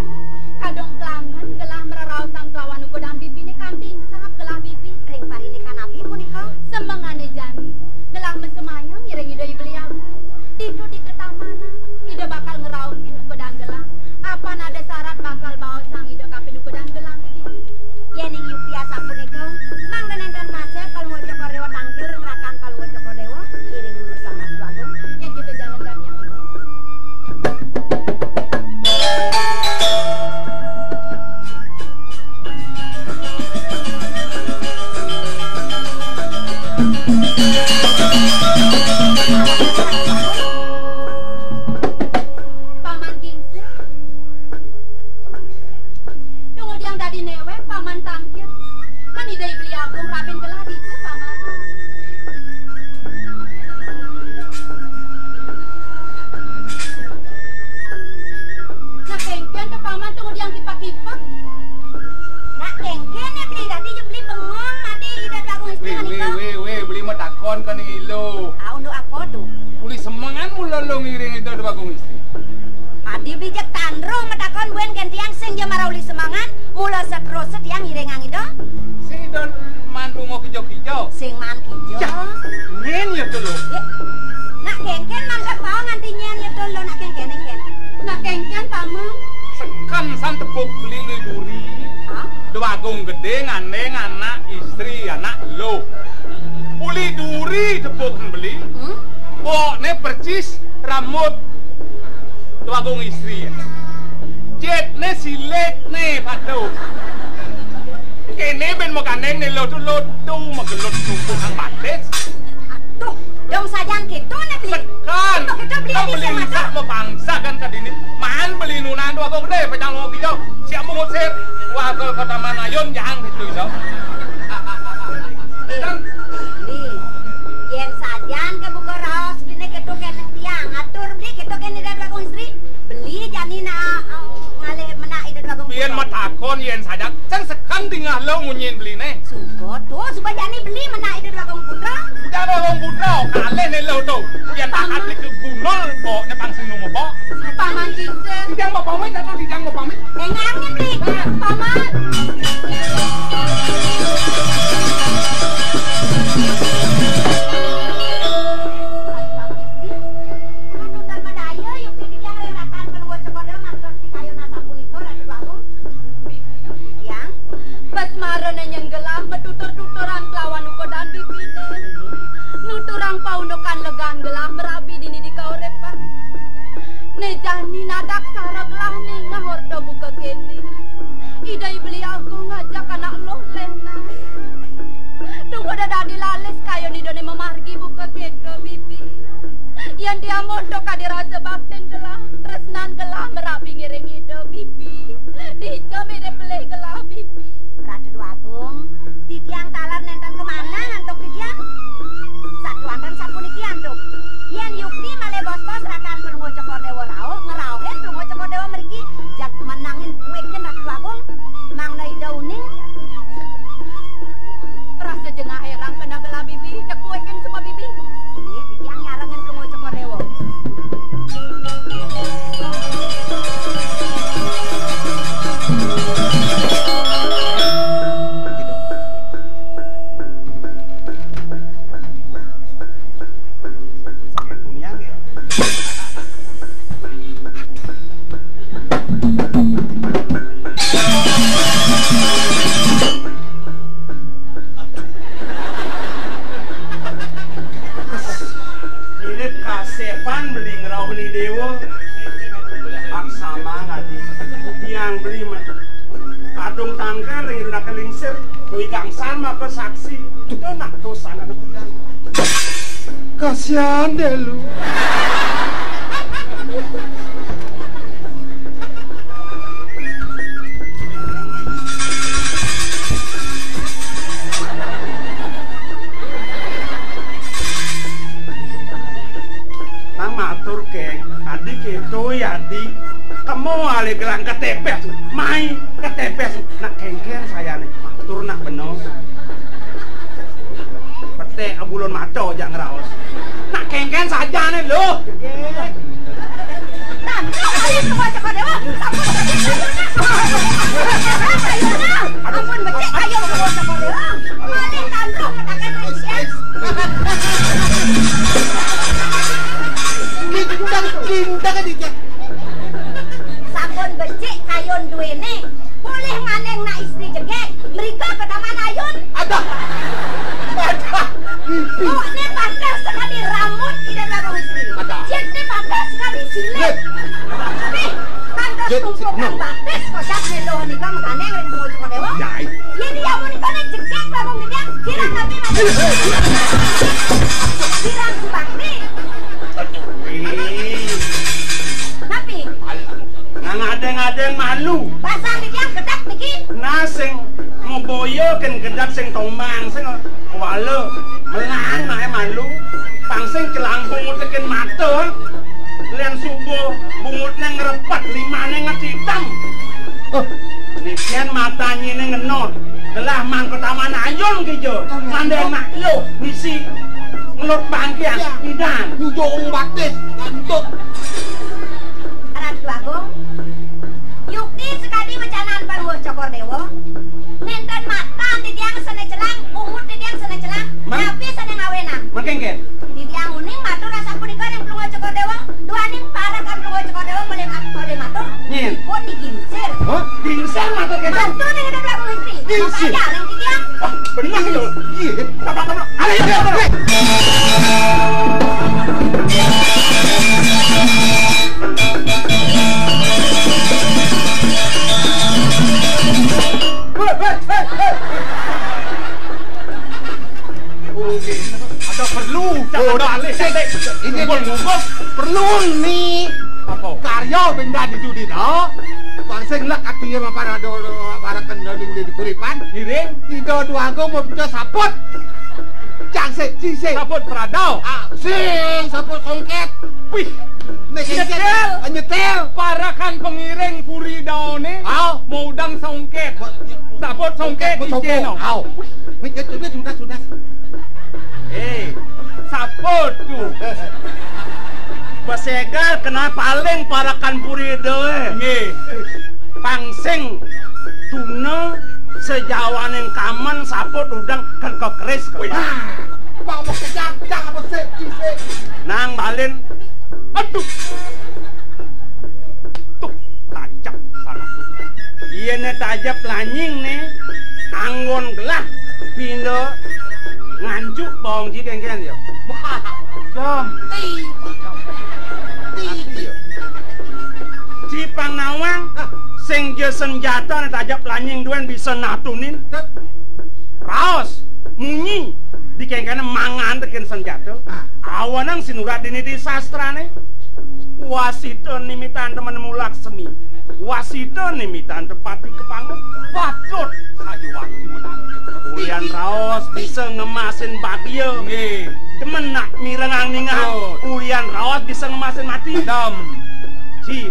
Speaker 1: Kadong kelangan gelah meraraosan kelawan ukodan bibi ni kanting sahab gelah bibi.
Speaker 5: Ring parinekan napi punika.
Speaker 1: Semengane jani gelah mesemayang ngiring ide beli aku. Didu di ketamana ide bakal ngeraungin ukodan gelah. Apa nada syarat bakal bawa sang ide kapin ukodan gelah bibi.
Speaker 5: Yening yuk biasa punika. Mangga nenten kasep pangwo Joko Dewa tangkil ring rakan pangwo Joko Dewa iring urusan Ratu Agung.
Speaker 1: Yang kita jalan dan yang itu. Paman Kingse. Tunggu diang tadi newe paman tangkil. Kan ide beli agung rapin gelah di paman. Nah kengken ke paman tunggu diang kipak-kipak.
Speaker 5: Nak kengken ya beli tadi yuk beli bengong mati ide Agung istri menika.
Speaker 3: beli mah takon kan ilo.
Speaker 5: Ah untuk apa tuh?
Speaker 3: Uli semangan mula lo ngiring itu Agung istri.
Speaker 5: Adi beli jek tandro metakon buen gentiang sing jemara uli semangan mula seterus setiang irengang itu.
Speaker 3: Si don mandu mau kijo-kijo.
Speaker 5: Sing man kijo.
Speaker 3: Ngen ya tuh lo.
Speaker 5: Nak kengken mangga pao nganti nyen ya tuh lo nak kengken ken.
Speaker 1: Nah kengken paman.
Speaker 3: Sekan san tepuk beli duri.
Speaker 5: Ah,
Speaker 3: Agung gede ngandeng anak istri anak lo. Uli duri tepuk beli. Ne percis rambut Agung istri. Jet ne silet ne padu. Kene ben mau gandeng ne lo tu magelut numpuk ang bates.
Speaker 5: atuh, dong sajang gitu nih beli.
Speaker 3: Sekan.
Speaker 5: Untuk kita beli
Speaker 3: Kita
Speaker 5: di
Speaker 3: beli
Speaker 5: sama
Speaker 3: lisa
Speaker 5: dah.
Speaker 3: mau bangsa kan kadini. Man beli nunan Agung gede pejang mau kijo. Siap mau ngusir. Wah ke kota Manayon yang gitu iso.
Speaker 5: Beli, yen sajan ke buku raos beli ketuk keneng tiang atur beli ketuk keneng dari Agung istri. Beli jani na ngale menak ide Agung.
Speaker 3: Biar matakon yen sajak. Sang sekan tinggal lo ngunyin beli ne.
Speaker 5: Sugo tuh supaya jani beli menak ide Agung putra.
Speaker 3: Udah orang putra kale ne lo tuh. Yang takat li ke gunol bo ne pangsing numo bo.
Speaker 1: Paman Kingse.
Speaker 3: Dijang mau pamit atau dijang mau pamit?
Speaker 5: Engangnya beli.
Speaker 1: Paman.
Speaker 5: Panutan medaya yuk pilih yang relakan keluar sekolah masuk di kayu nasa puniko Ratu Agung. Yang
Speaker 1: Pas marane yang gelah metutur-tuturan kelawan ukodan bibine. Nuturang paunukan legan gelah merabi dini di Pangondo kadi rasa bakten gelah, tresnan gelah merapi ngiring ide bibi. Dico mire pelih gelah bibi.
Speaker 5: Ratu Agung, titiang talar nenten kemana ngantuk titiang? Satu anten sapuniki antuk. Yen Yukti male bos-bos rakan pelungo Cokor Dewa Raul, ngerauhen pelungo Cokor Dewa mergi, jak menangin kuekin Ratu Agung, mang nai dauning.
Speaker 1: Rasa jengah herang kena gelah bibi, cek kuekin semua bibi.
Speaker 5: Iya, titiang nyarengin pelungo Cokor Dewa.
Speaker 2: Kasihan deh lu.
Speaker 4: Nang matur kek, adik itu ya di kamu ale gelang ketepes, main ketepes, nak kengker saya nih, matur nak bener. Pete abulon mato aja ngeraos. Nak kengken saja nih lo.
Speaker 5: Ampun becek ayo pelungo Cokor Dewa. Malih tanduk metaken riset.
Speaker 2: Cinta kan dia.
Speaker 5: Sampun becik kayon duwene. Boleh nganeng nak istri jegek. Mereka ke taman ayun.
Speaker 2: Ada.
Speaker 5: Oh, ini pandai sekali rambut tidak belakang istri.
Speaker 2: Ada.
Speaker 5: Jadi pandai sekali silet. Nih, pandai tumpukan batis kocak neloh nikah menganeng ring pelungo Cokor Dewa.
Speaker 2: Jai.
Speaker 5: Ini yang mau nikah nih jegek belakang dia. Kirang tapi mati. Kirang subakti. Napi?
Speaker 4: Nang adeng-adeng malu.
Speaker 5: Pasang di tiang gedak niki.
Speaker 4: Nasing ngoboyoken gedak sing tombang sing wale melang nae malu. Pangsing kelang bungut teken mata. Len subuh bungutnya ngerepet limane ngecitam. Nikian matanya ini ngenot. Gelah mang ke taman ayun kijo. Ngandeng nak lo misi ngelot bangkian idan.
Speaker 2: Ujung batis ngantuk.
Speaker 5: Ratu Agung, Yukti sekali becanaan pelungo Cokor Dewa. Nenten mata di tiang sene celang, umut di tiang sene celang, napi sene ngawenang.
Speaker 4: Makengken.
Speaker 5: Di tiang uning matur rasa punika yang pelungo Cokor Dewa. Duaning parakan pelungo Cokor Dewa boleh matur.
Speaker 4: Nyen.
Speaker 5: Pun diginsir.
Speaker 4: Hah? Dingsel mata kena.
Speaker 5: Mantu nih ada belakang istri.
Speaker 2: Ginsir.
Speaker 5: Apa aja yang di tiang?
Speaker 4: Benar yo.
Speaker 2: Iya.
Speaker 4: Apa-apa. Ayo. Ada perlu jangan balik sendek.
Speaker 2: Ini ngubah perlu nih.
Speaker 4: Apa?
Speaker 2: Karya benda di judi dah. Pangsing lek atiye para kena di kuripan.
Speaker 4: Iring
Speaker 2: Tidak dua go mau punya saput. Cangse cise.
Speaker 4: sabut pradau.
Speaker 2: Ah, sing saput songket.
Speaker 4: Wih,
Speaker 2: Nyetel. Nyetel.
Speaker 3: Parakan pengiring puri daone.
Speaker 2: Au.
Speaker 3: Mau udang songket. Sabut songket ijeno.
Speaker 2: Au. Sudah.
Speaker 3: Sabut tuh.
Speaker 4: Besegar kena paling parakan puri dewe.
Speaker 3: Nggih.
Speaker 4: Pangsing tuna sejawaning kaman saput udang kan keris.
Speaker 2: Mau kejang apa sih?
Speaker 4: Nang balin. Aduh. Tuh, tajap sangat tuh. Iya ne tajap lanying nih. Anggon gelah pindo nganjuk bawang ji kengken yo. Jom. Cipang nawang sing je senjata ne tajap lanying duen bisa natunin. Raos munyi di kengkene mangan teken senjata. Awanang sinurat dini di sastrane. Wasita nimitan temenmu Laksmi. Wasita nimitan tepati kepangut. Patut sayu waktu menang. Ulian raos bisa ngemasin bagio.
Speaker 3: Nggih.
Speaker 4: Temen nak mirengang ningal. Ulian raos bisa ngemasin mati.
Speaker 3: Dam.
Speaker 4: Ci.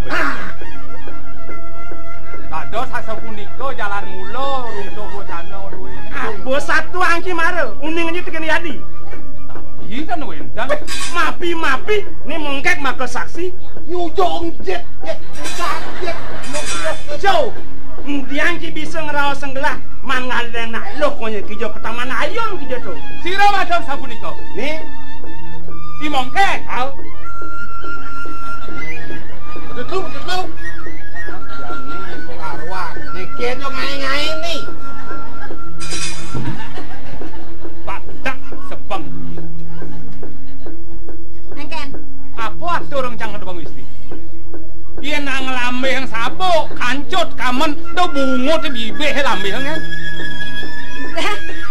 Speaker 3: Dados asa punika jalan mula runtuh bocana duwe.
Speaker 4: Apa satu angki mare uning aja tekan yadi.
Speaker 3: Iya kan wendang.
Speaker 4: Mapi ni mengkek maka saksi.
Speaker 2: Nyujong jet. Sakit.
Speaker 4: Jauh. Diang ki bisa ngerawas senggelah mangal dan nak loh konya kijo pertama ayun kijo tu.
Speaker 3: Sira macam sapunika.
Speaker 4: Ni
Speaker 3: Imongkek.
Speaker 4: au
Speaker 2: Betul. Arwah, neken yo ngai-ngai ni.
Speaker 3: Badak sebang.
Speaker 5: Nengken.
Speaker 3: Apa atur rencang Bang Istri? Yen nang lambe yang sabuk, kancut kamen do bungut bibih lambe yang.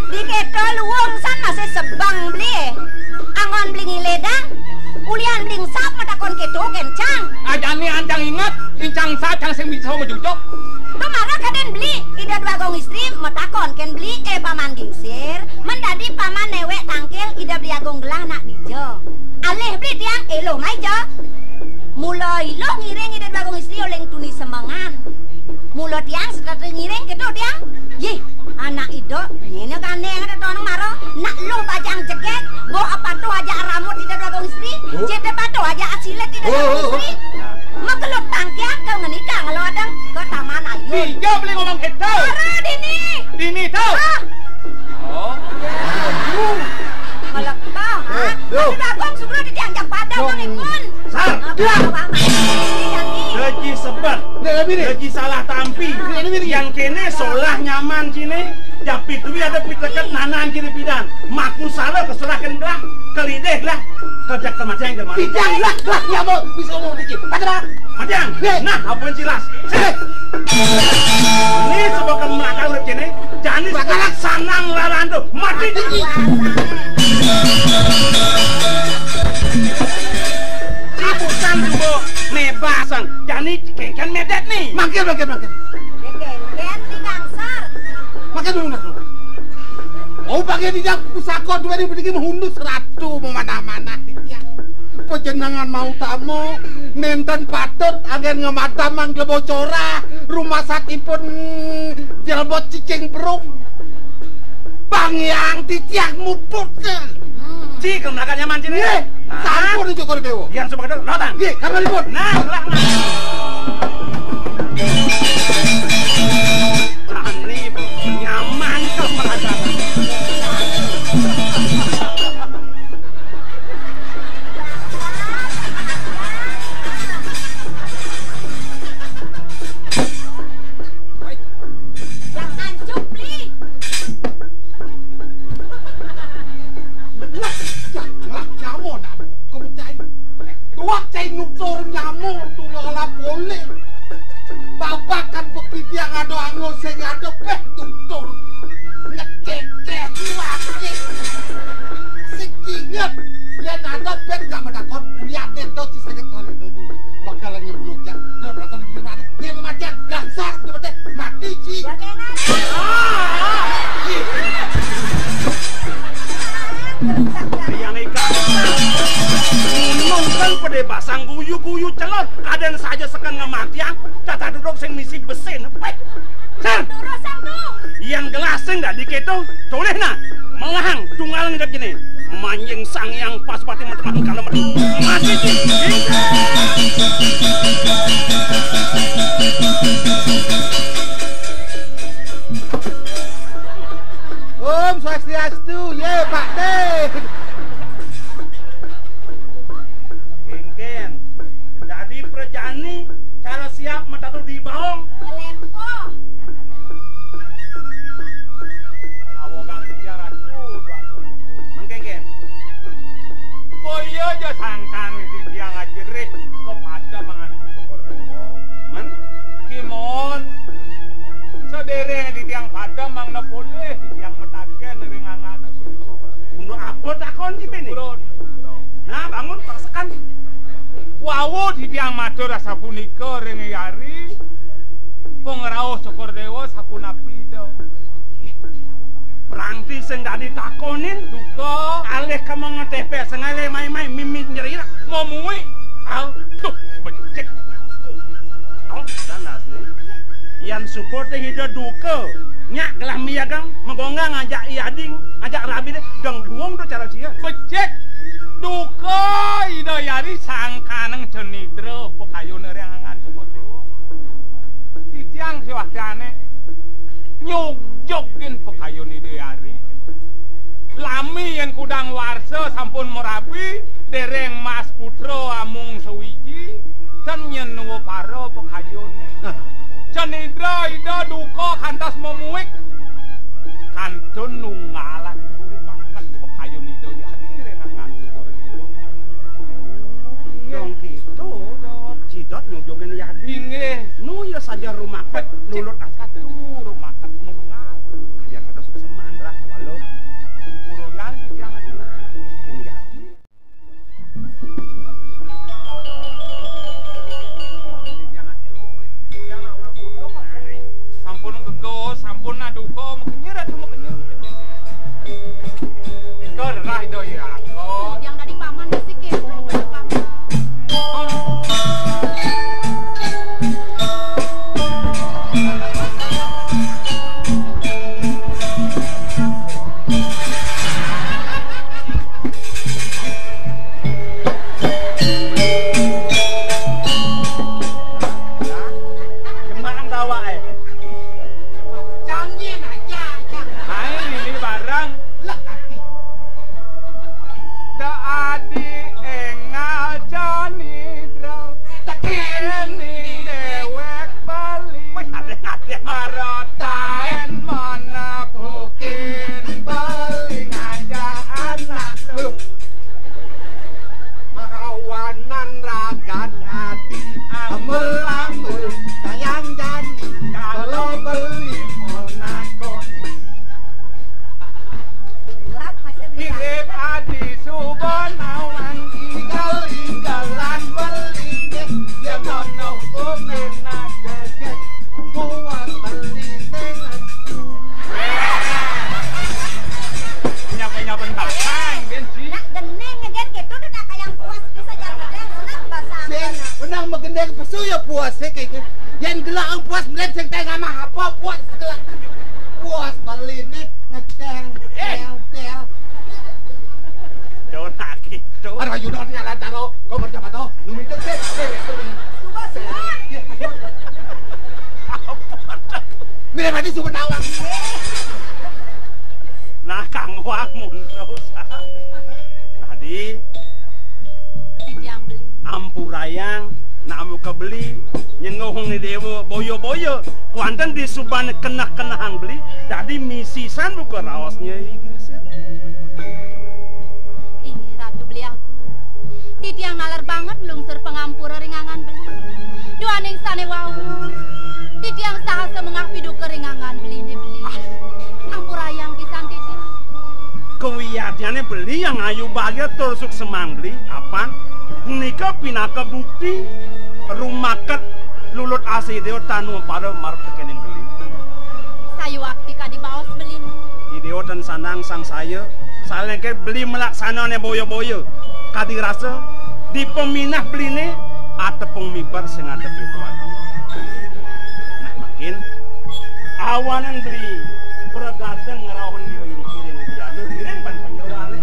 Speaker 5: Di keto luwung san masih sebang beli. Angon beli ngiledang. Ulian bling sap matakon keto kencang.
Speaker 3: Ajane ancang ingat, incang sacang sing bisa mejujuk.
Speaker 5: Tumara kaden beli. Ida dua gong istri matakon ken beli paman gingsir. Mendadi paman newek tangkil ida beli agong gelah nak dijo. Aleh beli tiang elo mai jo. Mulai lo ngiring ida dua gong istri oleng tuni semangan. Mulo tiang setelah ngiring keto tiang. Yeh, anak ido ini kan yang ada tonong maro. Nak lo bajang cekek. Bo apa tu aja rambut tidak dua gong istri. Jete patu aja asilet tidak dua gong istri. Makelot tangkiak kau ngenikah kalau ada ke taman ayun.
Speaker 3: Tiga beli ngomong gitu.
Speaker 5: Ara dini.
Speaker 3: Dini tau. Oh.
Speaker 5: Melekah, ha? Ada dagong sebelum dianjak pada bang Ipun.
Speaker 4: Sar. Lagi sebat. Lagi salah tampi. Yang kene solah nyaman sini. Japit duit ada pit leket nanan kiri pidan. Maku salah keserahkan belah. Kelideh lah. Kerja kematian kemana?
Speaker 2: Pijang lah nyamuk bisa ngomong dikit. Padahal
Speaker 4: Matiang. Nah, apa yang jelas? Ini sebuah kemelakang urip kene. Jani sekarang sanang larando. Mati tinggi. Cipusan juga nebasan. Jani kengken medet nih.
Speaker 2: Mangkir.
Speaker 5: Kengken di gangsar.
Speaker 2: Makan dulu. Oh, pakai tidak pusako dua ini berdiri menghundus ratu mana-mana. Pejenangan mau tamu, nenten patut agen ngematamang lebocora, rumah sakit pun jelbot cicing perung. Bang yang titiak muput kan.
Speaker 4: Ci kemelakan nyaman sini.
Speaker 2: Sampun itu kalau dewo.
Speaker 4: Yang sebagai lotan.
Speaker 2: Ye, kamar liput.
Speaker 4: Nah. Jani nyaman tuh merasakan.
Speaker 2: Wah, cai nutur nyamuk tu lola boleh. Bapak kan begitu yang ada anglo sing ada peh nutur. Ngecek lagi. Sekinget yang ada peh gak menakon kuliah neto ci sakit hari ini. Bakalan nyebuluk ya. Dah berapa lagi mana? Yang mati gangsar tu mati ci.
Speaker 5: Ya kena.
Speaker 4: Yang ikan nungkan pada basang guyu celot kaden saja sekan ngematian tata duduk sing misi besen San yang gelaseng dah diketo toleh na melahang tunggal ngejak gini manjing sang yang pas pati macam kalau mati
Speaker 2: Om Swastiastu, ye Pak De.
Speaker 4: Kengken, jadi perjani cara siap metatu di baong.
Speaker 5: Lempo.
Speaker 3: Awogang tiang atu
Speaker 4: Mengkengken.
Speaker 3: Boyo aja sangkang tiang ajereh. Wawu titiang matur sapunika ring yari. Pengraos Cokordewa sapunapi do.
Speaker 4: Berarti sing gak ditakonin
Speaker 3: Duka
Speaker 4: alih kamu ngetepe sengale mai-mai mimik nyerira
Speaker 3: momui.
Speaker 4: tuh becek danas nih yang support hidup duka nyak gelah miagang menggonggang ngajak iading ngajak rabi deh dong duong tuh cara cia
Speaker 3: Becek duka ida yari sangkaneng cenidro pokayun reangan Cokordewa. Titiang siwakyane nyugjogin pokayun ida yari. Lami yang kudang warsa sampun merabi dereng Mas Putro amung sewiji dan nyenuwo paro pokayun. Cenidro ida duka kantos memuik kantun nungalan guru makan pokayun ida yari rengangan Cokordewa.
Speaker 4: dong gitu cidot nyujogin iading
Speaker 3: Inggih
Speaker 4: nu ya saja rumah pet lulut
Speaker 3: katu rumah kat nungal.
Speaker 4: ya kita sudah semandra walau
Speaker 3: Uroyan titiang
Speaker 4: nah ini iading
Speaker 3: sampun gego sampun aduko mekenyir atuh mekenyir. Gerah do ya ko.
Speaker 1: Yang dari paman masih kepo paman.
Speaker 4: Kemang tawa
Speaker 2: Jangan aja.
Speaker 3: Hai ini barang
Speaker 2: Lah hati.
Speaker 3: da adi engal Jonidro. Ini dewek bali.
Speaker 4: ngade
Speaker 3: Marotaen mana bukin bali ngajak anak lu.
Speaker 2: Makawanan ragan hati amel-amel sayang jadi kalau beli monakon.
Speaker 5: Gelap masih bisa.
Speaker 3: Mirip adi subonawan
Speaker 2: Tinggal-tinggalan beli deh dia nono kumenak geget buat beli dengan
Speaker 3: Nyapa-nyapa belakang bensin.
Speaker 5: Nak gening ngegen gitu tuh nak kayak puas bisa jalan senang bahasa.
Speaker 2: sing menang magendeng pesu ya puas kayak gitu. Yang gelak ang puas melihat sing tengah mah apa puas gelak. Puas beli nih ngeceng tel.
Speaker 4: dona gitu
Speaker 2: Ada yudon nyala taro kau berjapa toh numi teh Mira mati subenawang.
Speaker 4: nah kang wangun terus tadi
Speaker 1: Titiang beli.
Speaker 4: ampurayang nak amu kebeli nyengohong ni dewa boyo-boyo kuantan di suban kena-kenahang beli jadi misisan buka raosnya iki sih
Speaker 1: Ini ratu beli aku. Titiang nalar banget lungsur pengampura ringangan beli. Duaning sane wau. Titiang sahasa mengapi duka ringangan beli ini beli. Ampurayang pisan titiang.
Speaker 4: kewiyatannya beli yang ayu bahagia tersuk semang beli apa nikah pinaka bukti rumah ket lulut asih deo tanu pada marp kekening beli
Speaker 1: Sayu akti kadi baos beli.
Speaker 4: ideo dan sanang sang saya saling ke beli melaksanane boyo-boyo kadi rasa di peminah beli ini ada pemibar sing ada pribadi nah makin awanan beli bergadang ngerawon dia ini kirim dia kirim ban penjawale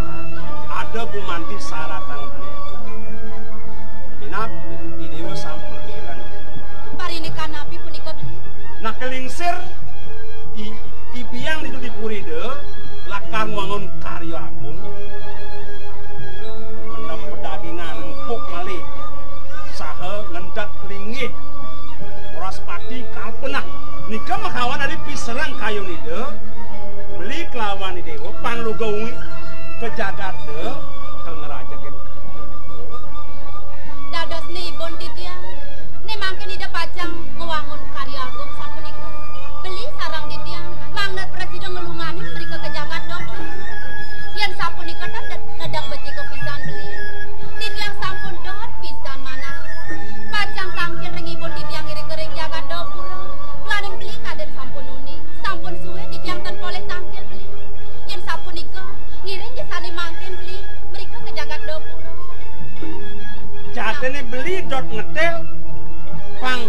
Speaker 4: ada gumanti saratan beli minap ideo sampul kiran
Speaker 1: Parini kanapi punika beli.
Speaker 4: nah kelingsir ibiang itu dipuride lakar wangun karyo agung mendem pedagingan empuk malih saha ngendat lingih oras pati kalpenah nikah makawan dari piserang kayu nide beli kelawan ide pan lu gawi ke jagade ke ngerajakin kayu nide
Speaker 1: Dados nibon titiang. Ni mangkin ida pacang ngewangun karya agung sapunika. Beli sarang titiang. Mangna presiden ngelunganin mereka ke jagat dok. Yang sapunika kan nedang beci ke pisan beli. Titiang sampun dot pisan mana
Speaker 4: ngetel pang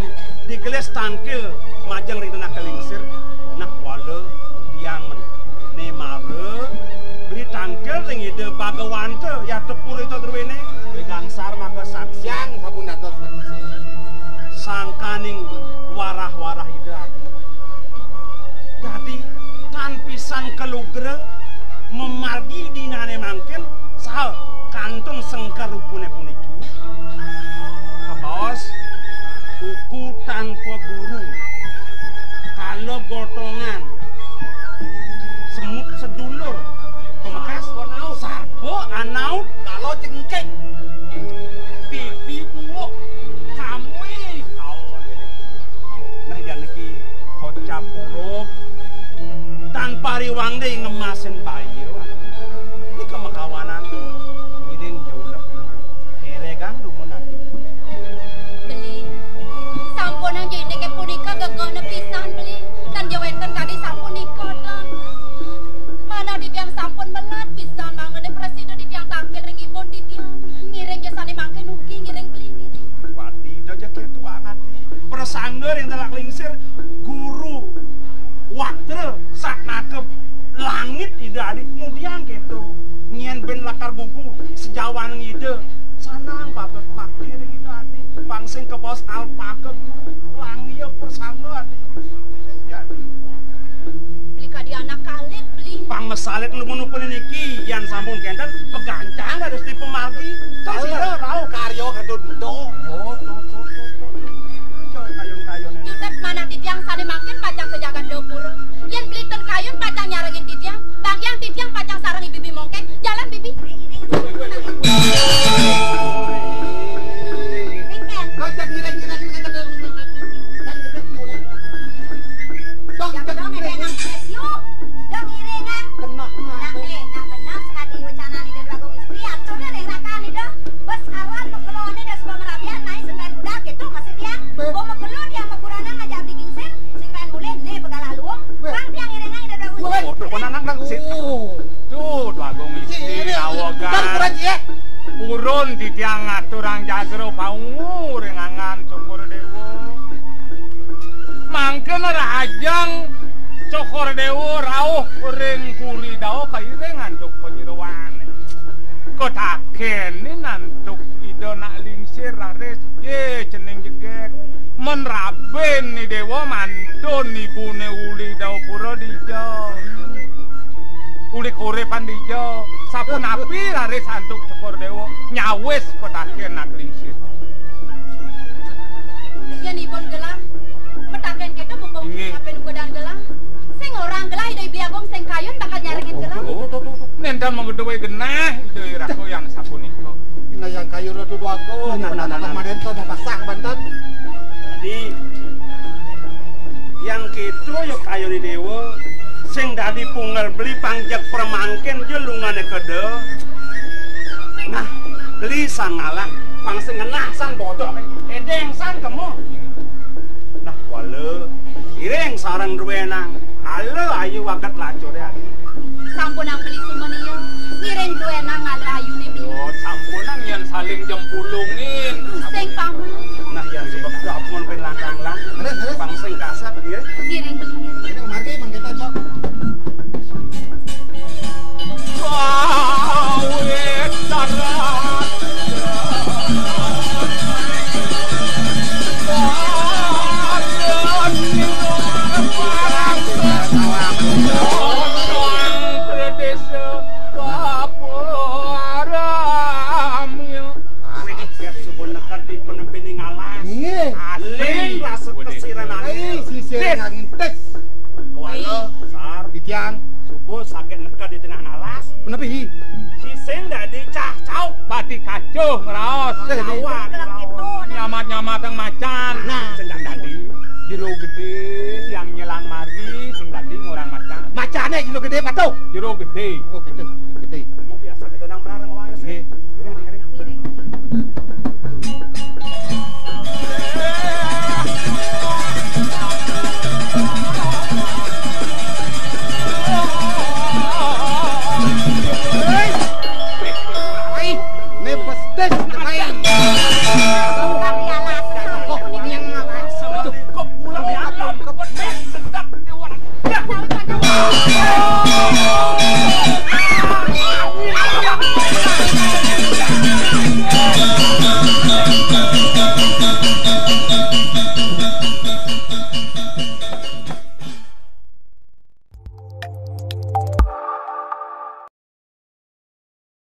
Speaker 4: digeles tangkil majang ridena kelingsir nah wala yang men ne mare beli tangkil ring ide bagawante ya tepur itu terwene
Speaker 2: Gangsar maka saksiang sabun dados saksi.
Speaker 4: sangkaning warah-warah ide adi. Jadi tan pisan kelugre memargi dinane mangken sahal kantong sengkarupune puniki. Kabos buku tanpa guru. Kalau gotongan semut sedulur pemekas sarpo anaut kalau jengkek pipi buok kami nah yang iki kocap huruf tanpa riwang deh ngemasin bayi ini kemakawanan ngiring jauh lebih heregang lumun nanti
Speaker 1: Beli sampun ang jadi ke punika gagana pisan beli dan jawenten tadi sampun nikah dan mana di tiang sampun melat pisan mangane presiden di tiang tangkil ring ibon di tiang ngiring jasane mangke nugi ngiring beli ngiring
Speaker 4: wadi doja ketuangan persangger yang telak lingsir guru waktu sak nakep langit ide adik mudiang gitu nyen ben lakar buku sejawan ide sanang babet pakir ide adik pangsing ke bos alpaka langit persangger adik jadi
Speaker 1: beli kadi anak kalit beli
Speaker 4: pang mesalit lumun-lumun niki yang sampun kenten pegancang harus di pemargi tas ide rau
Speaker 2: Karyo kedundo.
Speaker 4: oh tuh kayon-kayon ini
Speaker 1: jutet mana di tiang sane makin pacang sejagat dopur yen beli ten kayun pacang nyarengin di tiang bang yang di tiang pacang sarangi bibi mongkek jalan bibi
Speaker 2: Kocak ngira-ngira
Speaker 3: Purun di tiang aturang jagro paungu rengangan cokor dewo mangken rahajang cokor dewo rauh ring kuri dao kairengan cok penyeruan kotaken ni nantuk ido nak lingsir rares ye ceneng jegek menraben ni dewo mantun ibune uli dao puro dijo uli korepan dijo sapun api raris antuk cokor dewo nyawes petaken nak lingsir
Speaker 1: yen ibon gelang petaken kita bumbung apen godang gelang sing orang gelah idoi biagong sing kayun bakal nyarengin gelang
Speaker 3: nendan mengedewe genah idoi rako yang sapun itu
Speaker 2: ina yang kayu rotu duago nah kemarin tuh mapasah bantan
Speaker 4: jadi yang gitu yuk kayu di dewa sing dadi punggal beli pangjak permangken jelungane kede nah beli sangalah pangsing ngenah san bodoh edeng san kamu nah wale ireng sarang duwenang ale ayu wagat lacur ya
Speaker 1: sampun ang beli sumeniyo ngiring duenang ale ayune beli
Speaker 3: yo sampunang yang saling jempulungin
Speaker 1: sing pamu
Speaker 4: nah yang sebab apun pen langkang-lang pangsing kasat ya
Speaker 1: ngiring beli
Speaker 2: ini mari mangkita cok
Speaker 3: awet darat
Speaker 2: angin tes
Speaker 4: Kuala sar
Speaker 2: di tiang
Speaker 4: subuh sakit nekat di tengah ngalas
Speaker 2: kenapa hi
Speaker 4: si sing dadi cah cau
Speaker 3: pati kacuh ngeraos
Speaker 4: awak
Speaker 3: nyamat-nyamat yang macan sing dadi jero gede yang nyelang mari sing dadi ngurang macan
Speaker 2: macane jero gede patuh
Speaker 3: jero gede
Speaker 2: oh gitu